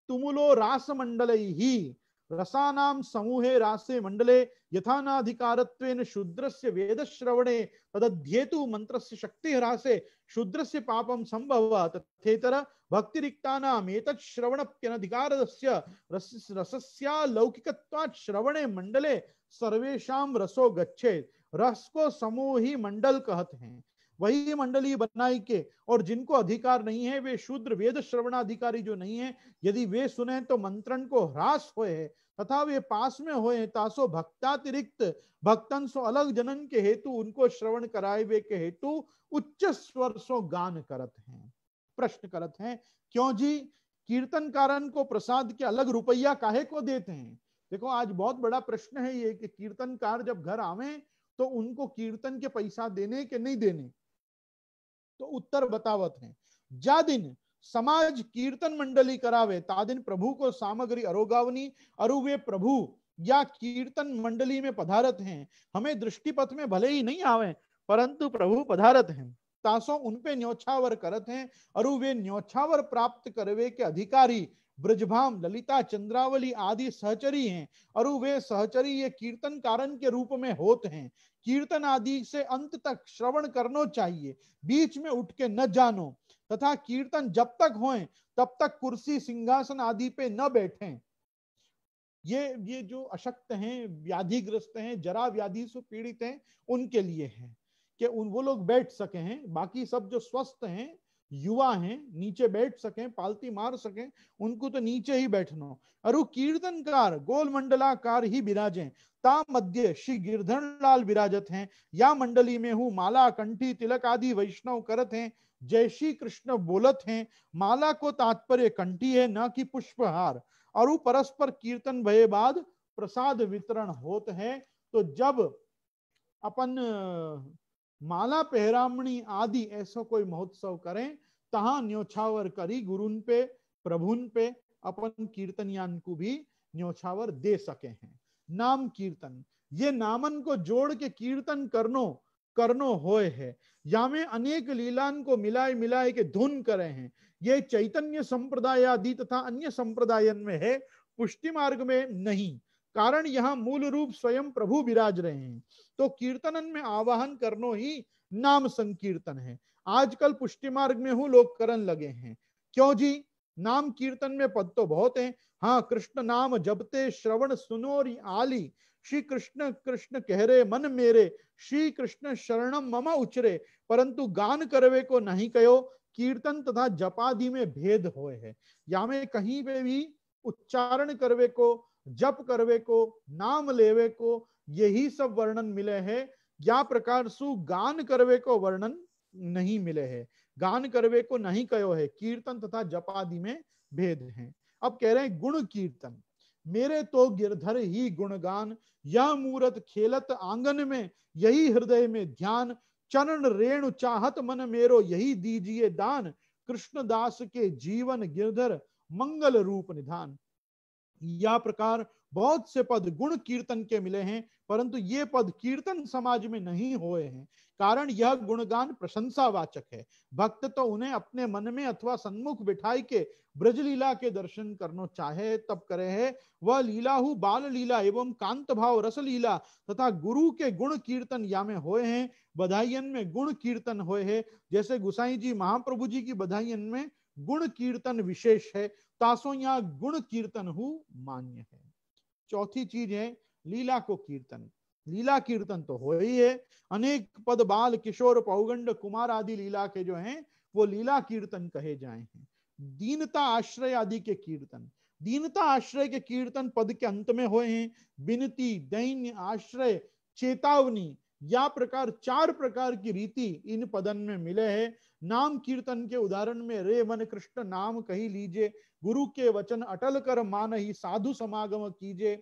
तुमुलो रास मंडल ही रसानाम समूहे रासे मंडले यथानाधिकारत्वेन शूद्रस्य वेद श्रवणे तदध्येतु मंत्रस्य शक्ति ह्रासे शूद्रस्य पापम संभव तथेतर भक्तिरिक्तानाम एतत् श्रवणप्यनधिकारस्य रसस्या लौकिकत्वात् श्रवणे मंडले सर्वेषाम रसो गच्छेत। रस को समूह ही मंडल कहते हैं, वही मंडली बनाई के, और जिनको अधिकार नहीं है वे शूद्र वेद श्रवणाधिकारी जो नहीं है, यदि वे सुने तो मंत्रण को ह्रास होए तथा वे पास में होए तासो भक्तातिरिक्त भक्तन सो अलग जनन के हेतु उनको श्रवण कराए वे के हेतु उच्च स्वर सो गान करत हैं। प्रश्न करत हैं क्यों जी कीर्तन कारण को प्रसाद के अलग रुपया काहे को देते हैं? देखो आज बहुत बड़ा प्रश्न है ये कि कीर्तनकार जब घर आवे तो उनको कीर्तन के पैसा देने के नहीं देने। तो उत्तर बतावत हैं, जा दिन समाज कीर्तन मंडली करावे ता दिन प्रभु को सामग्री अरोगावनी अरु वे प्रभु या कीर्तन मंडली में पधारत हैं, हमें दृष्टिपथ में भले ही नहीं आवे परंतु प्रभु पधारत हैं, तासो उनपे न्योछावर करत हैं अरु वे न्योछावर प्राप्त करवे के अधिकारी ब्रजभाम, ललिता, चंद्रावली आदि सहचरी हैं, और वे सहचरी ये कीर्तन कारण के रूप में होते हैं। कीर्तन आदि से अंत तक श्रवण करनो चाहिए, बीच में उठ के न जानो, तथा कीर्तन जब तक होए तब तक कुर्सी सिंहासन आदि पे न बैठें। ये जो अशक्त हैं, व्याधिग्रस्त हैं, जरा व्याधि से पीड़ित हैं, उनके लिए है कि वो लोग बैठ सके हैं। बाकी सब जो स्वस्थ हैं, युवा हैं, नीचे बैठ सकें, पालती मार सकें, उनको तो नीचे ही बैठना। अरु कीर्तनकार गोल मंडलाकार ही विराजें, ता मध्य श्री गिरधर लाल विराजत हैं। या मंडली में हूँ माला कंठी तिलक आदि वैष्णव करत हैं, जय श्री कृष्ण बोलत हैं। माला को तात्पर्य कंठी है, न कि पुष्पहार। और परस्पर कीर्तन भये बाद प्रसाद वितरण होते हैं। तो जब अपन माला पहरामणी आदि ऐसा कोई महोत्सव करें, तहां न्योछावर करी गुरुन पे प्रभुन पे अपन कीर्तनियान को भी न्योछावर दे सके हैं। नाम कीर्तन, ये नामन को जोड़ के कीर्तन करनो होए है। या में अनेक लीलान को मिलाए मिलाए के धुन करे हैं। ये चैतन्य संप्रदाय आदि तथा अन्य संप्रदायन में है, पुष्टि मार्ग में नहीं। कारण यहां मूल रूप स्वयं प्रभु विराज रहे हैं। तो कीर्तनन में आवाहन करनो ही नाम संकीर्तन है। आजकल पुष्टि मार्ग में हूं लोग करन लगे हैं। क्यों जी? नाम कीर्तन में पद तो बहुत है। हाँ, कृष्ण नाम जपते श्रवण सुनोरी आली, श्री कृष्ण कृष्ण कह रे मन मेरे, श्री कृष्ण शरणम मम उचरे, परंतु गान करवे को नहीं कहो। कीर्तन तथा जपादि में भेद होए है। या में कहीं पे भी उच्चारण करवे को, जप करवे को, नाम लेवे को, यही सब वर्णन मिले हैं। या प्रकार सु गान करवे को वर्णन नहीं मिले हैं। गान करवे को नहीं कहो है। कीर्तन तथा जपादि में भेद है। अब कह रहे हैं गुण कीर्तन, मेरे तो गिरधर ही गुणगान, यह मूरत खेलत आंगन में, यही हृदय में ध्यान, चरण रेणु चाहत मन मेरो, यही दीजिए दान, कृष्णदास के जीवन गिरधर मंगल रूप निधान। या प्रकार बहुत से पद गुण कीर्तन के मिले हैं, परंतु ये पद कीर्तन समाज में नहीं हुए हैं। कारण यह गुणगान प्रशंसावाचक है। भक्त तो उन्हें अपने मन में अथवा सन्मुख बिठाई के ब्रजलीला के दर्शन करना चाहे तब करे है। वह लीलाहु बाल लीला एवं कांत भाव रस लीला तथा गुरु के गुण कीर्तन या में होए हैं। बधाइयन में गुण कीर्तन होए है। जैसे गुसाई जी महाप्रभु जी की बधाइयन में गुण कीर्तन विशेष है, तासो यहाँ गुण कीर्तन हु मान्य है। चौथी चीज है लीला को कीर्तन। लीला कीर्तन तो हो ही है। अनेक पद बाल किशोर पौगंड कुमार आदि लीला के जो हैं वो लीला कीर्तन कहे जाए हैं। दीनता आश्रय आदि के कीर्तन, दीनता आश्रय के कीर्तन पद के अंत में हुए हैं। विनती, दैन्य, आश्रय, चेतावनी, या प्रकार चार प्रकार की रीति इन पदन में मिले हैं। नाम कीर्तन के उदाहरण में रे मन कृष्ण नाम कही लीजे, गुरु के वचन अटल कर मान ही साधु समागम कीजे,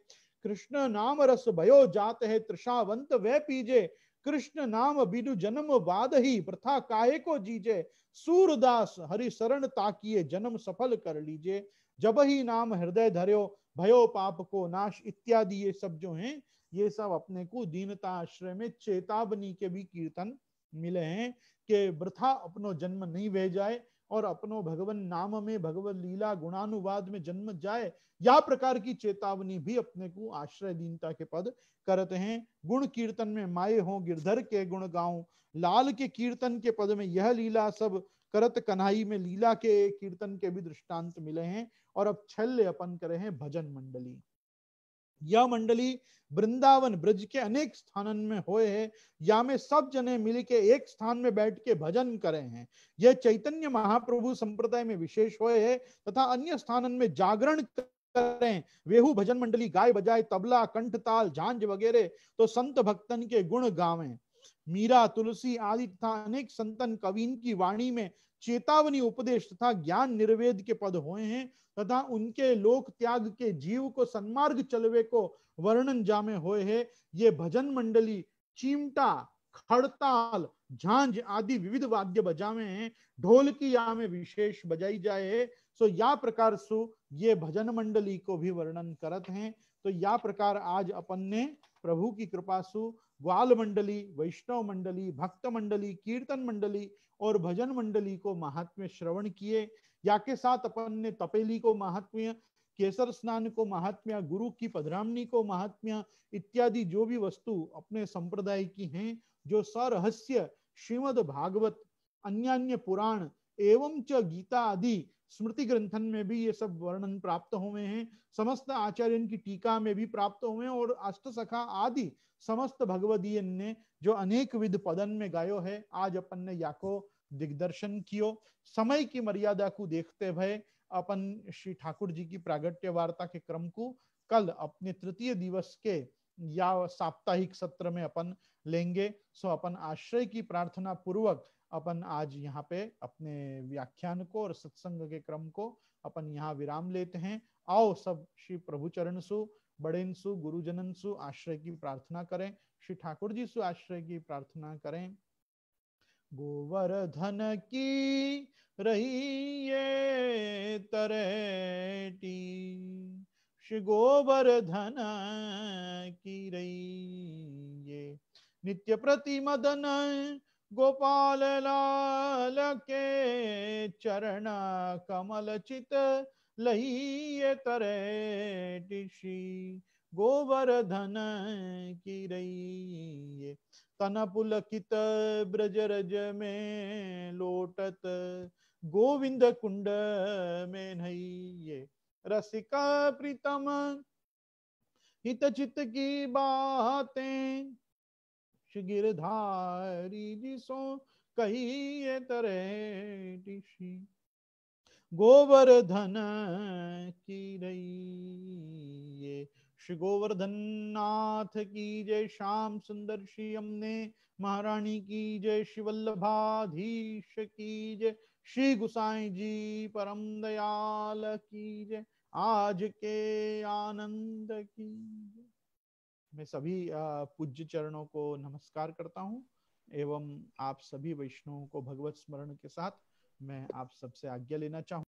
कृष्ण नाम रस भयो जात है तृषावंत वह पीजे, कृष्ण नाम बिनु जन्म बाद ही प्रथा काहे को जीजे, सूरदास हरि शरण ताकिए जन्म सफल कर लीजे, जब ही नाम हृदय धर्यो भयो पाप को नाश, इत्यादि ये सब जो हैं ये सब अपने को दीनता आश्रय में चेतावनी के भी कीर्तन मिले हैं कि वृथा अपनो जन्म नहीं बह जाए और अपनो भगवान नाम में भगवत लीला गुणानुवाद में जन्म जाए। या प्रकार की चेतावनी भी अपने को आश्रय दीनता के पद करते हैं। गुण कीर्तन में माए हो गिरधर के गुण गाऊं, लाल के कीर्तन के पद में यह लीला सब करत कन्हाई में लीला के कीर्तन के भी दृष्टांत मिले हैं। और अब छल्य अपन करे हैं भजन मंडली। यह मंडली वृंदावन ब्रज के अनेक स्थानन में होए है। या में सब जने मिल के एक स्थान में बैठ के भजन करे हैं। यह चैतन्य महाप्रभु संप्रदाय में विशेष होए है तथा अन्य स्थानन में जागरण करें। वेहू भजन मंडली गाय बजाए तबला कंठ ताल झांझ वगैरह तो संत भक्तन के गुण गावें। मीरा तुलसी आदि तथा अनेक संतन कवीन की वाणी में चेतावनी उपदेश तथा ज्ञान निर्वेद के पद हुए हैं तथा उनके लोक त्याग के जीव को सन्मार्ग चलवे को वर्णन जामे होए है। ये भजन मंडली चिमटा, खड़ताल, झांझ आदि विविध वाद्य बजावे हैं। ढोल की या में विशेष बजाई जाए है। सो या प्रकार सु ये भजन मंडली को भी वर्णन करत हैं। तो या प्रकार आज अपन ने प्रभु की कृपा सु ग्वाल मंडली, वैष्णव मंडली, भक्त मंडली, कीर्तन मंडली और भजन मंडली को महात्म्य श्रवण किए। या के साथ अपन ने तपेली को महात्म्य, केसर स्नान को महात्म्य, गुरु की पधरामनी को महात्म्य इत्यादि जो भी वस्तु अपने संप्रदाय की हैं, जो सरहस्य श्रीमद् भागवत, अन्य पुराण एवं च गीता आदि स्मृति ग्रंथन में भी ये सब वर्णन प्राप्त हुए हैं, समस्त आचार्यों की टीका में भी प्राप्त हुए हैं, और अष्टसखा आदि समस्त भगवदीय ने जो अनेक विध पदन में गायो है, आज अपन ने याको दिग्दर्शन कियो। समय की मर्यादा को देखते हुए अपन श्री ठाकुर जी की प्रागट्य वार्ता के क्रम को कल अपने तृतीय दिवस के या साप्ताहिक सत्र में अपन लेंगे। सो अपन आश्रय की प्रार्थना पूर्वक अपन आज यहाँ पे अपने व्याख्यान को और सत्संग के क्रम को अपन यहाँ विराम लेते हैं। आओ सब श्री प्रभु चरण सु, बड़ेन सु, गुरुजनन सु आश्रय की प्रार्थना करें, श्री ठाकुर जी सु आश्रय की प्रार्थना करें। गोवर्धन की रही ये तरेटी, श्री गोवर्धन की रही ये नित्य प्रति मदन, गोपाल लाल के चरण कमल चित लही तरेटी, श्री गोवर्धन की रही। तन पुलकित ब्रज रज में लोटत, गोविंद कुंड में नहिए, रसिका प्रीतम हित चित की बातें, गिरधारी जिसो कही तरे, गोवर्धन की रही। श्री गोवर्धन नाथ की जय, श्याम सुंदर श्री हमने महारानी की जय, श्री वल्लभाधीश की जय, श्री गुसाई जी परम दयाल की जय, आज के आनंद की जय। मैं सभी पूज्य चरणों को नमस्कार करता हूं एवं आप सभी वैष्णवों को भगवत स्मरण के साथ मैं आप सबसे आज्ञा लेना चाहूँ।